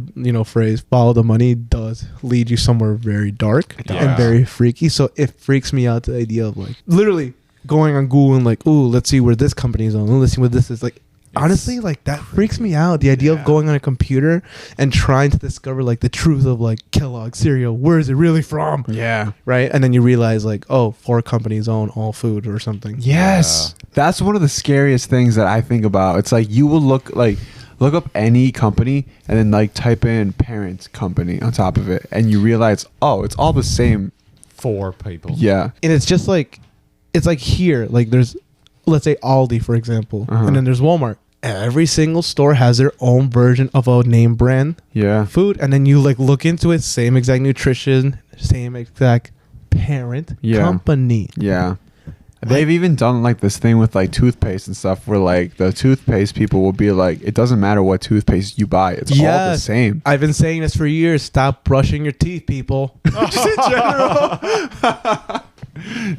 phrase, follow the money, does lead you somewhere very dark Yeah. and very freaky. So it freaks me out, the idea of like literally going on Google and like, ooh, let's see where this company's on. Let's see what this is. Like, honestly, like that freaks me out. The idea of going on a computer and trying to discover like the truth of like Kellogg's cereal. Where is it really from? Yeah. Right? And then you realize like, oh, 4 companies own all food or something. Yes. That's one of the scariest things that I think about. It's like you will look up any company and then like type in parent company on top of it and you realize, oh, it's all the same. 4 people. Yeah. And it's just like, it's like here, like there's, let's say Aldi, for example, Uh-huh. and then there's Walmart. Every single store has their own version of a name brand Yeah. food. And then you like look into it, same exact nutrition, same exact parent company. Yeah. They've even done like this thing with like toothpaste and stuff where like the toothpaste people will be like, it doesn't matter what toothpaste you buy. It's all the Yes. same. I've been saying this for years. Stop brushing your teeth, people. Just in general.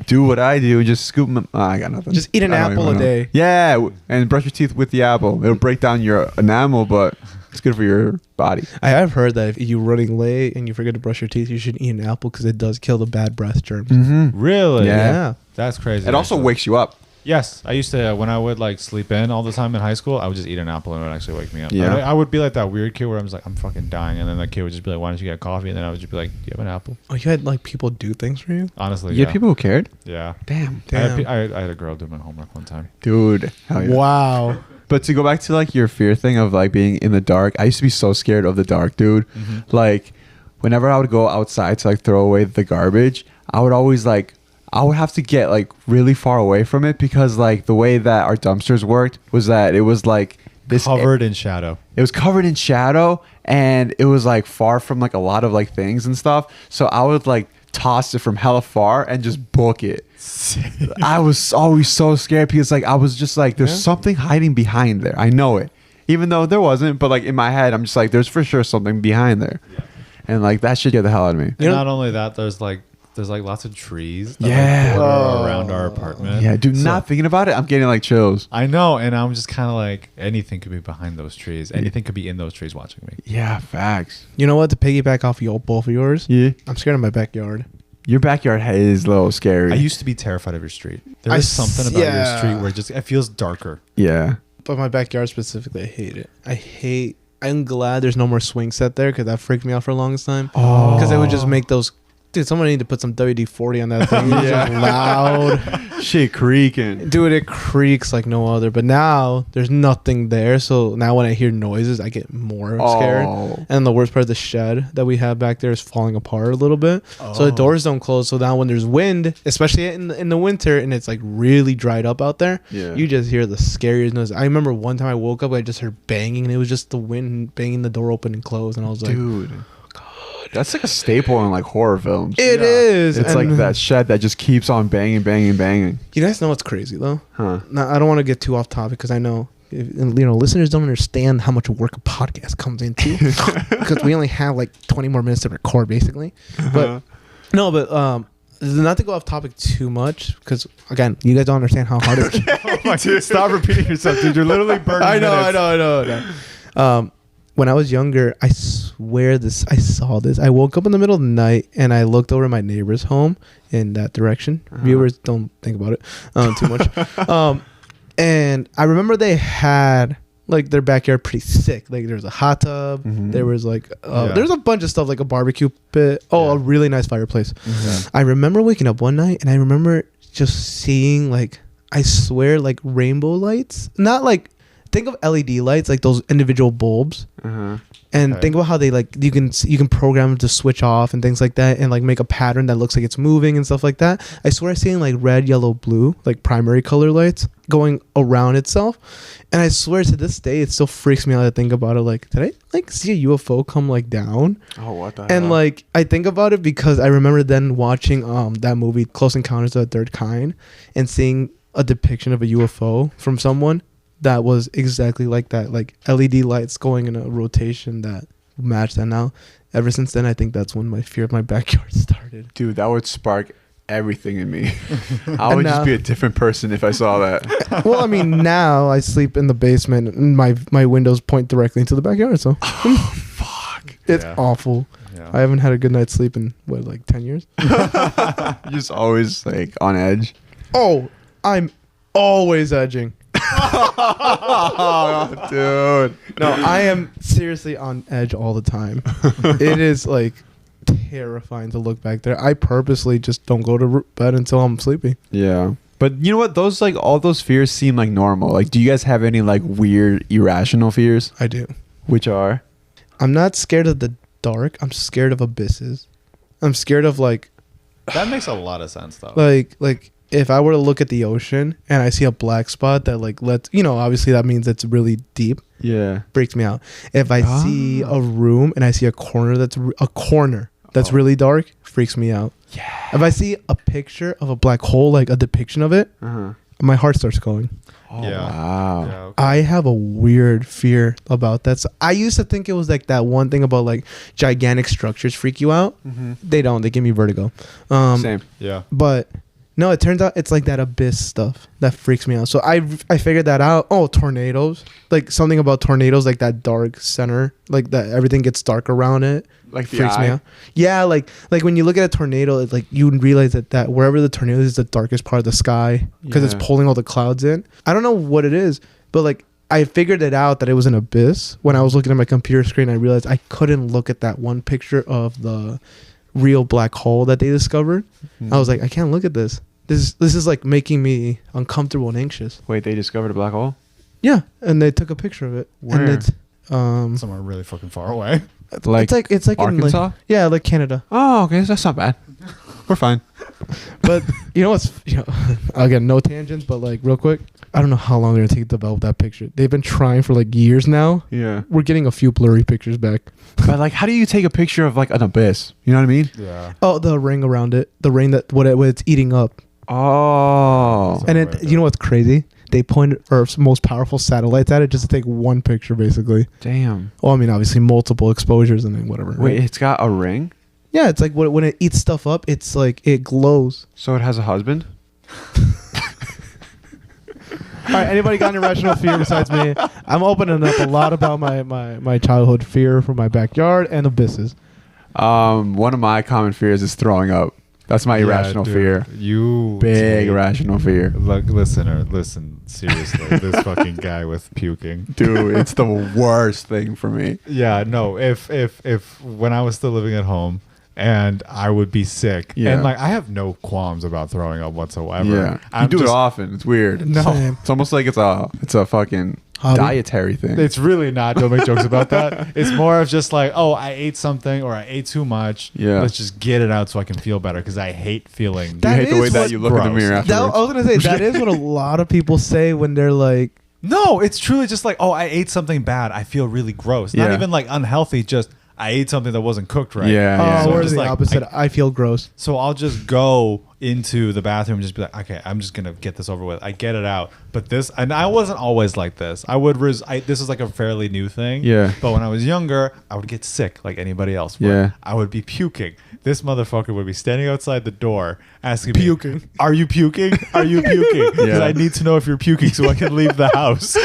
Do what I do. Just scoop them. I got nothing. Just eat an I don't apple even a know. day. Yeah. And brush your teeth with the apple. It'll break down your enamel, but it's good for your body. I have heard that if you're running late and you forget to brush your teeth, you should eat an apple because it does kill the bad breath germs. Mm-hmm. Really? Yeah. That's crazy. It also actually. wakes you up. Yes, I used to when I would like sleep in all the time in high school. I would just eat an apple and it would actually wake me up. Yeah. I would be like that weird kid where I'm just like I'm fucking dying, and then the kid would just be like, "Why don't you get coffee?" And then I would just be like, "Do you have an apple?" Oh, you had like people do things for you? Honestly, You had people who cared? Yeah. Damn. I had a girl do my homework one time. Dude. Hell yeah. Wow. But to go back to like your fear thing of like being in the dark, I used to be so scared of the dark, dude. Mm-hmm. Like whenever I would go outside to like throw away the garbage, I would always like I would have to get like really far away from it because like the way that our dumpsters worked was that it was like Covered in shadow. It was covered in shadow, and it was like far from like a lot of like things and stuff. So I would like toss it from hella far and just book it. I was always so scared because like I was just like, there's something hiding behind there. I know it, even though there wasn't. But like in my head, I'm just like, there's for sure something behind there, and like that shit get the hell out of me. And not only that, there's like lots of trees that Yeah. border around our apartment. Yeah, dude. So- Not thinking about it, I'm getting like chills. I know, and I'm just kind of like, anything could be behind those trees. Anything could be in those trees watching me. Yeah, facts. You know what? To piggyback off both of yours, Yeah, I'm scared of my backyard. your backyard is a little scary. I used to be terrified of your street. There is something about your street where it feels darker. Yeah. But my backyard specifically, I hate it. I'm glad there's no more swing set there because that freaked me out for the longest time. Oh. Because it would just make those. Dude, someone need to put some WD-40 on that thing. It's Yeah. just loud. Shit creaking. Dude, it creaks like no other. But now there's nothing there. So now when I hear noises, I get more scared. Oh. And the worst part of the shed that we have back there is falling apart a little bit. So the doors don't close. So now when there's wind, especially in the winter, and it's like really dried up out there, Yeah. you just hear the scariest noise. I remember one time I woke up, I just heard banging, and it was just the wind banging the door open and closed. And I was like, Dude. That's like a staple in like horror films. it is. It's like that shed that just keeps on banging, banging, banging. You guys know what's crazy though? Huh. Now, I don't want to get too off topic because I know listeners don't understand how much work a podcast comes into because we only have like 20 more minutes to record basically. But not to go off topic too much because again, you guys don't understand how hard it is. Oh my dude, stop repeating yourself, dude. You're literally burning. I know. When I was younger, I swear I saw this. I woke up in the middle of the night and I looked over my neighbor's home in that direction. Viewers, don't think about it too much. And I remember they had like their backyard pretty sick. Like there was a hot tub. There was like there's a bunch of stuff like a barbecue pit. A really nice fireplace. I remember waking up one night and I remember just seeing like, I swear, like rainbow lights. Not like, think of LED lights, like those individual bulbs. And think about how they like you can program them to switch off and things like that, and like make a pattern that looks like it's moving and stuff like that. I swear I seen like red, yellow, blue, like primary color lights going around itself. And I swear to this day it still freaks me out to think about it. Like, did I like see a UFO come like down? Oh, what the hell? And like I think about it because I remember then watching that movie Close Encounters of the Third Kind and seeing a depiction of a UFO from someone that was exactly like that, like LED lights going in a rotation that matched that. Now, ever since then, I think that's when my fear of my backyard started. Dude, that would spark everything in me. I would just be a different person if I saw that. Well, I mean, now I sleep in the basement and my windows point directly into the backyard, so Fuck. it's awful. Yeah. I haven't had a good night's sleep in like 10 years. You're just always like on edge. Oh, I'm always edging. Oh, dude. No, I am seriously on edge all the time. It is like terrifying to look back there. I purposely just don't go to bed until I'm sleepy. Yeah. But you know what? Those like all those fears seem like normal. Like, do you guys have any like weird irrational fears? I do. Which are? I'm not scared of the dark. I'm scared of abysses. I'm scared of like That makes a lot of sense though. like if I were to look at the ocean and I see a black spot that like obviously that means it's really deep. Yeah. Freaks me out. If I see a room and I see a corner that's really dark, freaks me out. Yeah. If I see a picture of a black hole, like a depiction of it, my heart starts going. Oh, Yeah. wow. Yeah, okay. I have a weird fear about that. So I used to think it was like that one thing about like gigantic structures freak you out. They don't. They give me vertigo. Same. Yeah. But no, it turns out it's like that abyss stuff that freaks me out. So I figured that out. Oh, tornadoes. Like something about tornadoes, like that dark center, like that everything gets dark around it. Like the Freaks me eye? out. Yeah, like when you look at a tornado, it's like you realize that wherever the tornado is the darkest part of the sky because Yeah. it's pulling all the clouds in. I don't know what it is, but like I figured it out that it was an abyss when I was looking at my computer screen. I realized I couldn't look at that one picture of the real black hole that they discovered. I was like, I can't look at this. This is like making me uncomfortable and anxious. Wait, they discovered a black hole? Yeah, and they took a picture of it. Where? And it's Somewhere really fucking far away. Like it's like Arkansas? like Canada. Oh, okay. That's not bad. We're fine. But you know what's again, no tangents, but like real quick, I don't know how long they're gonna take to develop that picture. They've been trying for like years now. Yeah. We're getting a few blurry pictures back. But like, how do you take a picture of like an abyss? You know what I mean? Yeah. Oh, the ring around it, the ring that what it's eating up. Oh. And it, you know what's crazy? They pointed Earth's most powerful satellites at it just to take one picture, basically. Damn. Well, I mean, obviously multiple exposures and then whatever. Wait, right? it's got a ring? Yeah, it's like when it eats stuff up, it's like it glows. So it has a husband? All right, anybody got an irrational fear besides me? I'm opening up a lot about my childhood fear from my backyard and abysses. One of my common fears is throwing up. That's my irrational dude, fear. You Big irrational fear. Look, listen seriously. This fucking guy with puking. Dude, it's the worst thing for me. Yeah, no. If when I was still living at home and I would be sick, Yeah. and like I have no qualms about throwing up whatsoever. Yeah. I'm You do it just- often. It's weird. No, Same. It's almost like it's a fucking Hobby? dietary thing. it's really not. Don't make jokes about that. It's more of just like, oh, I ate something or I ate too much. Yeah. Let's just get it out so I can feel better because I hate feeling. You That hate the way is that what- you look in the Gross. mirror That, afterwards. I was gonna say that is what a lot of people say when they're like, No, it's truly just like, oh, I ate something bad. I feel really gross. Not Yeah. even like unhealthy. Just I ate something that wasn't cooked right. Yeah, "Oh, yeah. So we're just the like, opposite. I feel gross." So I'll just go into the bathroom and just be like, okay, I'm just gonna get this over with. I get it out. But this, and I wasn't always like this. This is like a fairly new thing. Yeah. But when I was younger, I would get sick like anybody else would. Yeah. I would be puking. This motherfucker would be standing outside the door asking Puking. me, "Are you puking? Are you puking?" Because Yeah. I need to know if you're puking so I can leave the house.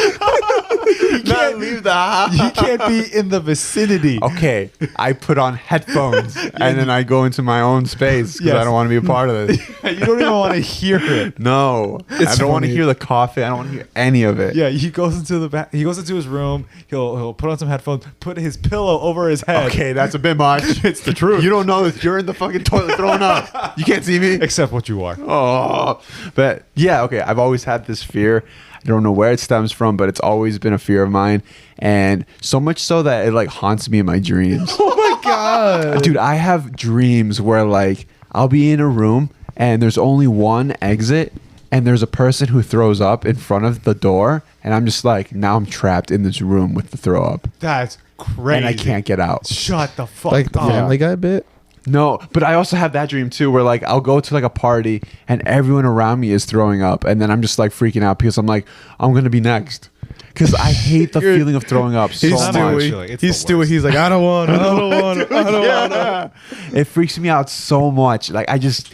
You can't leave the house. You can't be in the vicinity. Okay, I put on headphones and then I go into my own space because Yes. I don't want to be a part of it. You don't even want to hear it. No, I don't want to funny. hear the coughing. I don't want to hear any of it. Yeah, he goes into he goes into his room. He'll put on some headphones, put his pillow over his head. Okay, that's a bit much. It's the truth. You don't know that you're in the fucking toilet throwing up. You can't see me. Except what you are. Oh, but yeah, okay. I've always had this fear. I don't know where it stems from, but it's always been a fear of mine, and so much so that it like haunts me in my dreams. Oh my god, Dude, I have dreams where like I'll be in a room and there's only one exit and there's a person who throws up in front of the door and I'm just like, now I'm trapped in this room with the throw up That's crazy. and I can't get out. Shut the fuck like the up. Family Guy bit. No, but I also have that dream too where like I'll go to like a party and everyone around me is throwing up and then I'm just like freaking out because I'm like, I'm going to be next. Because I hate the feeling of throwing up so He's not much. actually. Stewie. It's He's the worst. Stewie. He's like, I don't want. I don't want. I don't want. Yeah. It freaks me out so much. Like I just,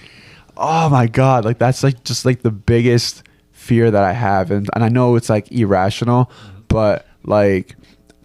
oh my god, like that's like just like the biggest fear that I have, and I know it's like irrational, but like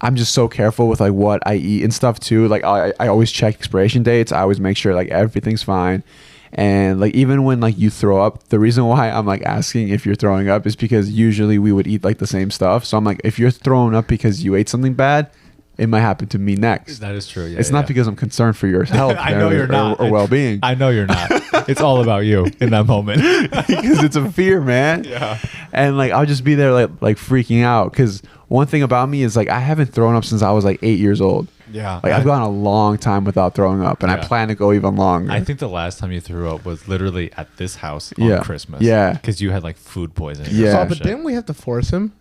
I'm just so careful with like what I eat and stuff too. Like I always check expiration dates. I always make sure like everything's fine. And like even when like you throw up, the reason why I'm like asking if you're throwing up is because usually we would eat like the same stuff. So I'm like, if you're throwing up because you ate something bad, it might happen to me next. That is true. Yeah, It's not because I'm concerned for your health I know you're not. or well-being. I know you're not. It's all about you in that moment. Because it's a fear, man. Yeah. And like I'll just be there like freaking out because one thing about me is like I haven't thrown up since I was like 8 years old. Yeah. Like I've gone a long time without throwing up, and I Yeah. plan to go even longer. I think the last time you threw up was literally at this house Yeah. on Christmas. Yeah. Because you had like food poisoning. Yeah. Or Oh, some but shit. didn't we have to force him?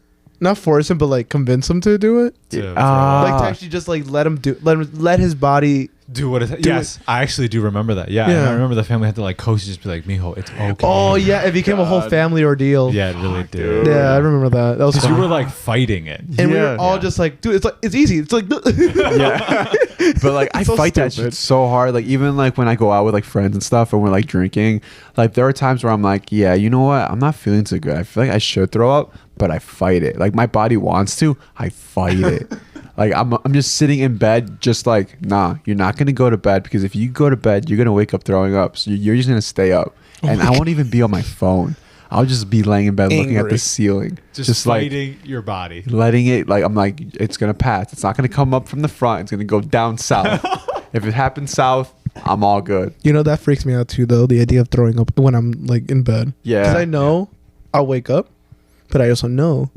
Not force him, but like convince him to do it. To throw Ah. up. Like to actually just like let his body. Do what it. Yes, I actually do remember that. Yeah, Yeah. And I remember the family had to like coach you, just be like, "Mijo, it's okay." Oh yeah, it became a whole God. family ordeal. Yeah, it really did. Yeah, I remember that. That was Because you fun. were like fighting it. and we Yeah. were all Yeah. just like, dude, it's easy. It's like, Yeah. But like I So fight that stupid. shit so hard. Like even like when I go out with like friends and stuff and we're like drinking, like there are times where I'm like, yeah, you know what? I'm not feeling too good. I feel like I should throw up, but I fight it. Like my body wants to, I fight it. Like I'm just sitting in bed, just like, nah, you're not gonna go to bed because if you go to bed, you're gonna wake up throwing up. So you're just gonna stay up, and I won't even be on my phone. I'll just be laying in bed looking at Angry. the ceiling, Just like fighting your body. letting it. Like I'm like, it's gonna pass. It's not gonna come up from the front. It's gonna go down south. If it happens south, I'm all good. you know, that freaks me out too, though. The idea of throwing up when I'm like in bed. Yeah. Because I know I'll wake up, but I also know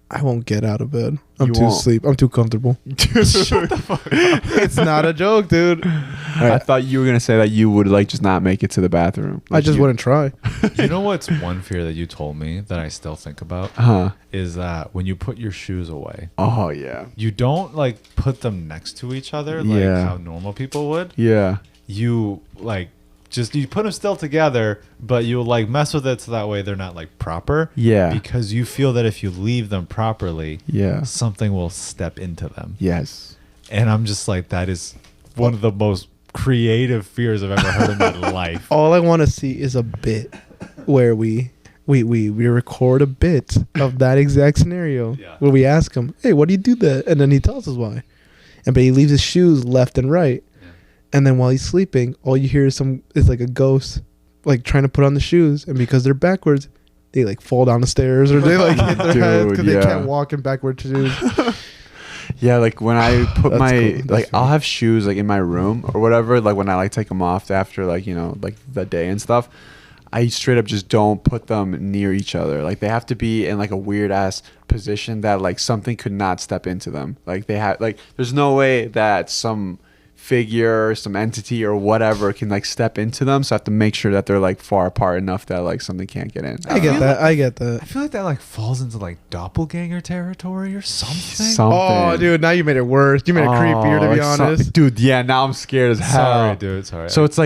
I won't get out of bed. I'm You too won't. sleep. I'm too comfortable. Shut the fuck up. It's not a joke, dude. I thought you were gonna say that you would like just not make it to the bathroom. I just wouldn't try. You know what's one fear that you told me that I still think about Huh? is that when you put your shoes away, Oh yeah. you don't like put them next to each other like Yeah. how normal people would. Yeah. You like just you put them still together, but you like mess with it so that way they're not like proper. Yeah. Because you feel that if you leave them properly, Yeah. something will step into them. Yes. And I'm just like, that is one of the most creative fears I've ever heard in my life. All I want to see is a bit where we record a bit of that exact scenario Yeah. where we ask him, "Hey, why do you do that?" And then he tells us why. But he leaves his shoes left and right. And then while he's sleeping, all you hear is like a ghost like trying to put on the shoes, and because they're backwards, they like fall down the stairs or they like hit their Dude, heads because they yeah. can't walk in backward shoes. Yeah, like when I put That's my cool. like I'll have shoes like in my room or whatever, like when I like take them off after like, you know, like the day and stuff, I straight up just don't put them near each other. Like they have to be in like a weird ass position that like something could not step into them. Like they have like there's no way that some figure, some entity or whatever can like step into them, so I have to make sure that they're like far apart enough that like something can't get in. I get that. I get I that. feel like that like falls into like doppelganger territory or something. Something. Oh, dude, now you made it worse. You made it creepier, to be like honest. dude, yeah, now I'm scared as hell. Sorry, dude. Sorry. So it's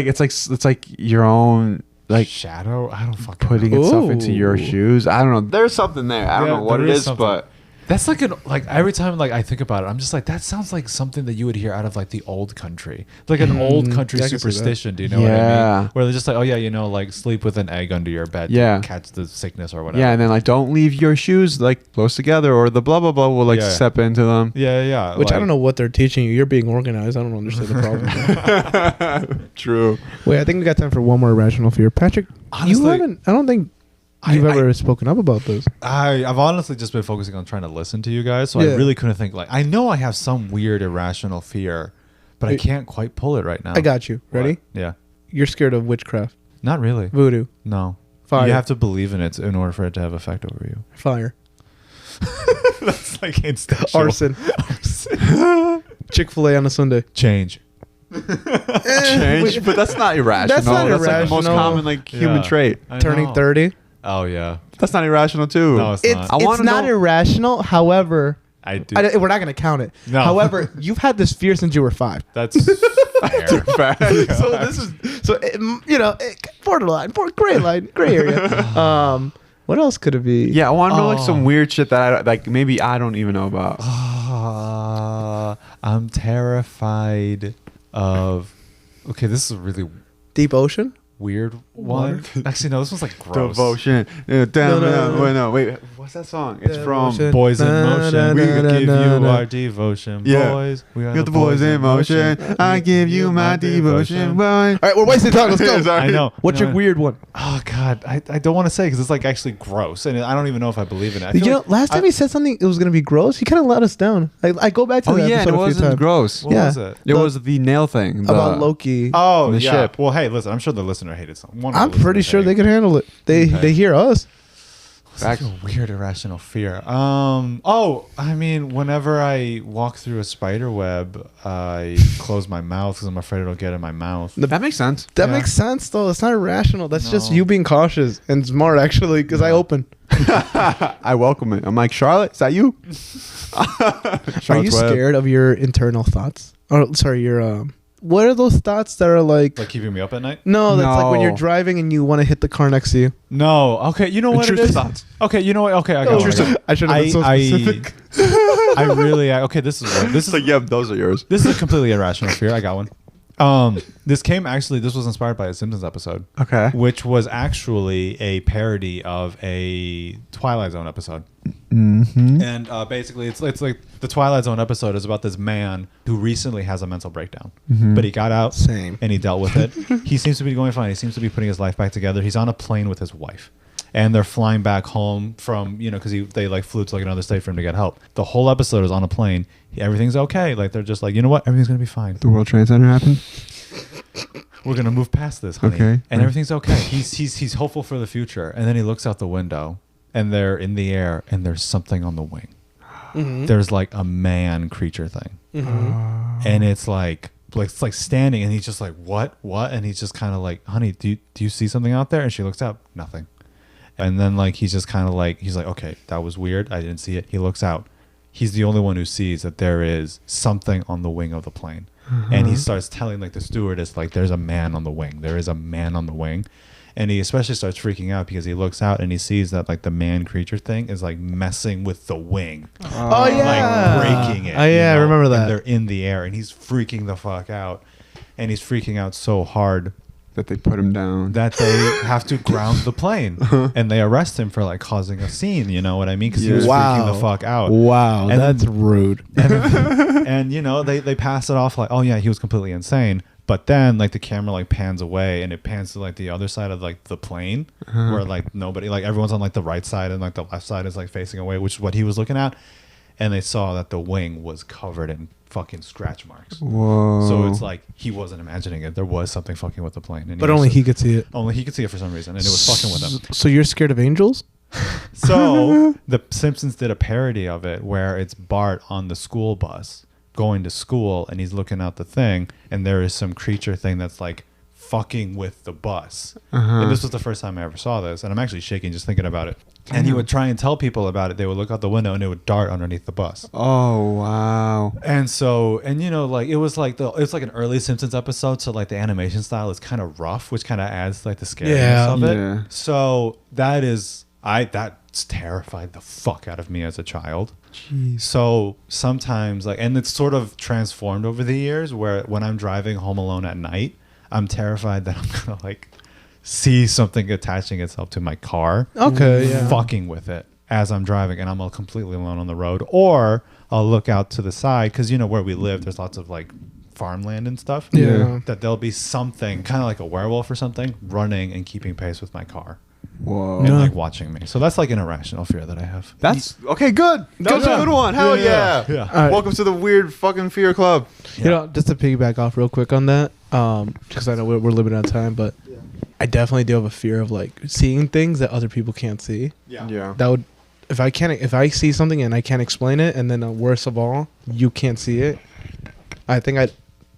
like your own like shadow. I don't fucking putting know. itself into your Ooh. shoes. I don't know. There's something there. I don't Yeah, know what there it is is, something. but That's like every time like I think about it, I'm just like, that sounds like something that you would hear out of like the old country, like an old country I can see that. superstition. Do you know what I Yeah. mean? Where they're just like, oh yeah, you know, like sleep with an egg under your bed, Yeah. to catch the sickness or whatever. yeah, and then like don't leave your shoes like close together or the blah blah blah will like Yeah. step into them. yeah. Which I don't know what they're teaching you. You're being organized. I don't understand the problem. True. Wait, I think we got time for one more irrational fear. Patrick, you Honestly, haven't. I don't think you've ever spoken up about this. I've honestly just been focusing on trying to listen to you guys, so Yeah. I really couldn't think. Like, I know I have some weird irrational fear, but I Wait. can't quite pull it right now. I got you. Ready? What? Yeah. You're scared of witchcraft, Not really. voodoo, No. fire, You have to believe in it in order for it to have effect over you. fire, That's like instinctual. arson, Chick-fil-A on a Sunday. Change. Change, but that's not irrational. That's not like the most irrational. common like human Yeah. trait. I Turning know. 30. Oh yeah. That's not irrational too. No, it's not. I It's wanna not know- irrational. However, I do. we're not going to count it. No. However, you've had this fear since you were 5. That's fair. So this is borderline, gray area. What else could it be? Yeah, I want to know like Oh. some weird shit that I like maybe I don't even know about. I'm terrified of. Okay, this is a really Deep ocean. weird one. Actually, no, this one's like gross. Devotion. No. Wait. What's that song? It's from Devotion. Boys in Na, motion, na, we na, give na, you na. our devotion. Yeah. Boys, we are Got the boys in motion. I give you my devotion, boy. All right, we're wasting time. Let's go. Sorry. I know. What's No, your weird one? Oh God, I don't want to say because it's like actually gross, and I don't even know if I believe in it. I You feel know, like last time he said something, it was gonna be gross. He kind of let us down. I go back to Oh that yeah, and episode it a few wasn't times gross. What Yeah. was it? It was the nail thing about Loki. Oh, The yeah. ship. Well, hey, listen, I'm sure the listener hated something. I'm pretty sure they can handle it. They hear us. That's a weird irrational fear. I mean, whenever I walk through a spider web, I close my mouth because I'm afraid it'll get in my mouth. That makes sense. That Yeah. makes sense though. It's not irrational. That's just No. you being cautious and smart actually. Because I open. I welcome it. I'm like, Charlotte, is that you? Are you scared of your internal thoughts? Or sorry, your what are those thoughts that are like? Like keeping me up at night? No, that's like when you're No. driving and you want to hit the car next to you. No. Okay, you know what it Intrusive is? thoughts. Okay, you know what? Okay, I got one. I should have been so specific. I really. Okay, this is one. This It's is like, yeah, those are yours. this is a completely irrational fear. I got one. This was inspired by a Simpsons episode, Okay. which was actually a parody of a Twilight Zone episode. Mm-hmm. And basically, it's like the Twilight Zone episode is about this man who recently has a mental breakdown, but he got out Same. and he dealt with it. He seems to be going fine. He seems to be putting his life back together. He's on a plane with his wife, and they're flying back home from because they like flew to like another state for him to get help. The whole episode is on a plane. Everything's okay. Like they're just like, you know what? Everything's gonna be fine. The World Trade Center happened. We're gonna move past this, honey. Okay. And everything's okay. He's hopeful for the future. And then he looks out the window and they're in the air, and there's something on the wing. Mm-hmm. There's like a man creature thing, and it's like standing, and he's just like, what, and he's just kind of like, honey, do you see something out there? And she looks up, nothing. And then like he's just kind of like, he's like, okay, that was weird, I didn't see it. He looks out, he's the only one who sees that there is something on the wing of the plane. And he starts telling like the stewardess, like, there's a man on the wing, there is a man on the wing. And he especially starts freaking out because he looks out and he sees that like the man creature thing is like messing with the wing. Oh yeah, like breaking it. Oh yeah, I remember that. And they're in the air, and he's freaking the fuck out, and he's freaking out so hard that they put him down. that they have to ground the plane, and they arrest him for like causing a scene. You know what I mean? Because he was freaking the fuck out. Wow, And that's rude. And you know they pass it off like, oh yeah, he was completely insane. But then like the camera like pans away, and it pans to like the other side of like the plane where like nobody, like everyone's on like the right side, and like the left side is like facing away, which is what he was looking at. And they saw that the wing was covered in fucking scratch marks. Whoa. So it's like he wasn't imagining it. There was something fucking with the plane. And But only he could see it. Only he could see it for some reason, and it was fucking with him. So you're scared of angels? So the Simpsons did a parody of it where it's Bart on the school bus going to school, and he's looking out the thing, and there is some creature thing that's like fucking with the bus. And this was the first time I ever saw this, and I'm actually shaking just thinking about it. And he would try and tell people about it. They would look out the window, and it would dart underneath the bus. Oh wow. And so, and you know, like it was like an early Simpsons episode, so like the animation style is kind of rough, which kind of adds like the scariness of it. Yeah. So that's terrified the fuck out of me as a child. Jeez. So sometimes like, and it's sort of transformed over the years where when I'm driving home alone at night, I'm terrified that I'm gonna like see something attaching itself to my car. Okay, yeah. Fucking with it as I'm driving, and I'm all completely alone on the road. Or I'll look out to the side, because you know where we live, there's lots of like farmland and stuff. Yeah. That there'll be something kind of like a werewolf or something running and keeping pace with my car. Whoa. And like watching me. So that's like an irrational fear that I have. That's okay. Good. That's a good one. Hell yeah. Yeah. Welcome to the weird fucking fear club. You know, just to piggyback off real quick on that, because I know we're limited on time, but I definitely do have a fear of like seeing things that other people can't see. Yeah. That would, if I see something and I can't explain it, and then worst of all, you can't see it, I think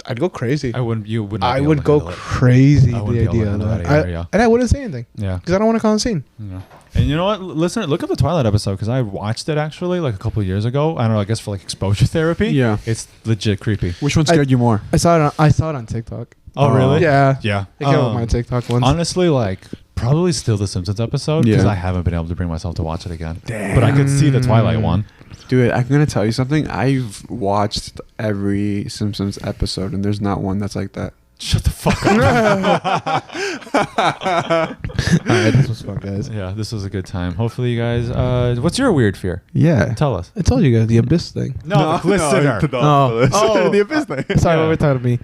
I'd go crazy. I wouldn't. You would. I would go crazy. I The wouldn't be able to idea of handle that, that either, yeah. and I wouldn't say anything. Yeah. Because I don't want to cause a scene. Yeah. And you know what, listener, look at the Twilight episode, because I watched it actually like a couple of years ago. I don't know, I guess for like exposure therapy. Yeah. It's legit creepy. Which one scared you more? I saw it on TikTok. Oh really? Yeah. Yeah. I came up with my TikTok once. Honestly, like probably still the Simpsons episode, because Yeah. I haven't been able to bring myself to watch it again. Damn. But I could see the Twilight one. Dude, I'm gonna tell you something. I've watched every Simpsons episode, and there's not one that's like that. Shut the fuck up. All right, this was fun, guys. Yeah, this was a good time. Hopefully you guys, what's your weird fear? Yeah. Tell us. I told you guys the abyss thing. No, the listener. Oh. The abyss thing. Sorry, Yeah. we're talking to me.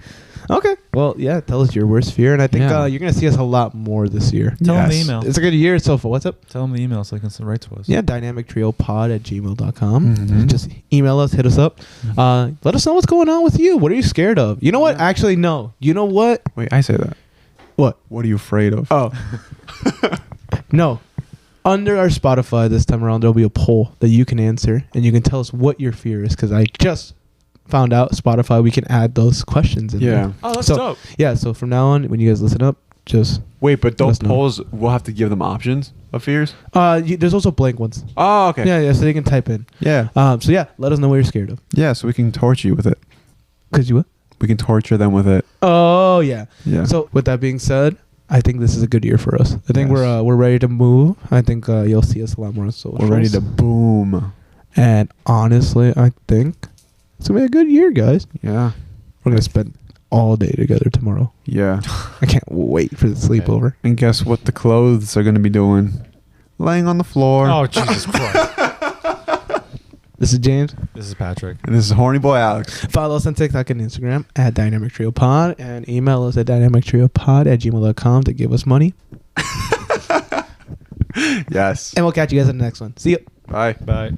Okay. Well, yeah. Tell us your worst fear, and I think Yeah. you're gonna see us a lot more this year. Tell them the Yes. email. It's a good year so far. What's up? Tell them the email so they can send right to us. Yeah, dynamictriopod@gmail.com. Mhm. Just email us, hit us up. Let us know what's going on with you. What are you scared of? You know what? Yeah. Actually, no. You know what? Wait, I say that. What? What are you afraid of? Oh. No. Under our Spotify this time around, there'll be a poll that you can answer, and you can tell us what your fear is, because I just found out Spotify, we can add those questions in Yeah. there. Oh, that's So- dope. Yeah, so from now on, when you guys listen up, just... Wait, but Let those us know. polls, we'll have to give them options of fears? there's also blank ones. Oh, okay. Yeah, so they can type in. Yeah. So yeah, let us know what you're scared of. Yeah, so we can torture you with it. Because you what? We can torture them with it. Oh, yeah. Yeah. So with that being said, I think this is a good year for us. I think Yes. we're ready to move. I think you'll see us a lot more on socials. we're ready to boom. And honestly, I think it's going to be a good year, guys. Yeah. We're going to spend all day together tomorrow. Yeah. I can't wait for the sleepover. And guess what the clothes are going to be doing? Laying on the floor. Oh, Jesus Christ. This is James. This is Patrick. And this is Horny Boy Alex. Follow us on TikTok and Instagram at Dynamic Trio Pod, and email us at dynamictriopod@gmail.com to give us money. Yes. And we'll catch you guys in the next one. See ya. Bye. Bye.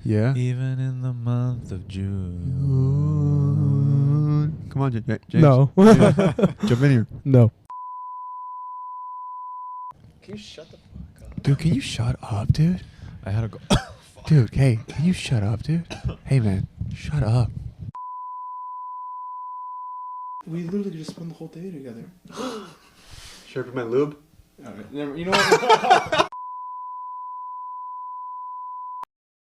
Yeah. Even in the month of June. Come on, James. No. Jump in here. No. Can you shut the Dude, can you shut up, dude? I had to go. Dude, hey, can you shut up, dude? Hey, man, shut up. We literally just spent the whole day together. Sharpen my lube? All right, never. You know what?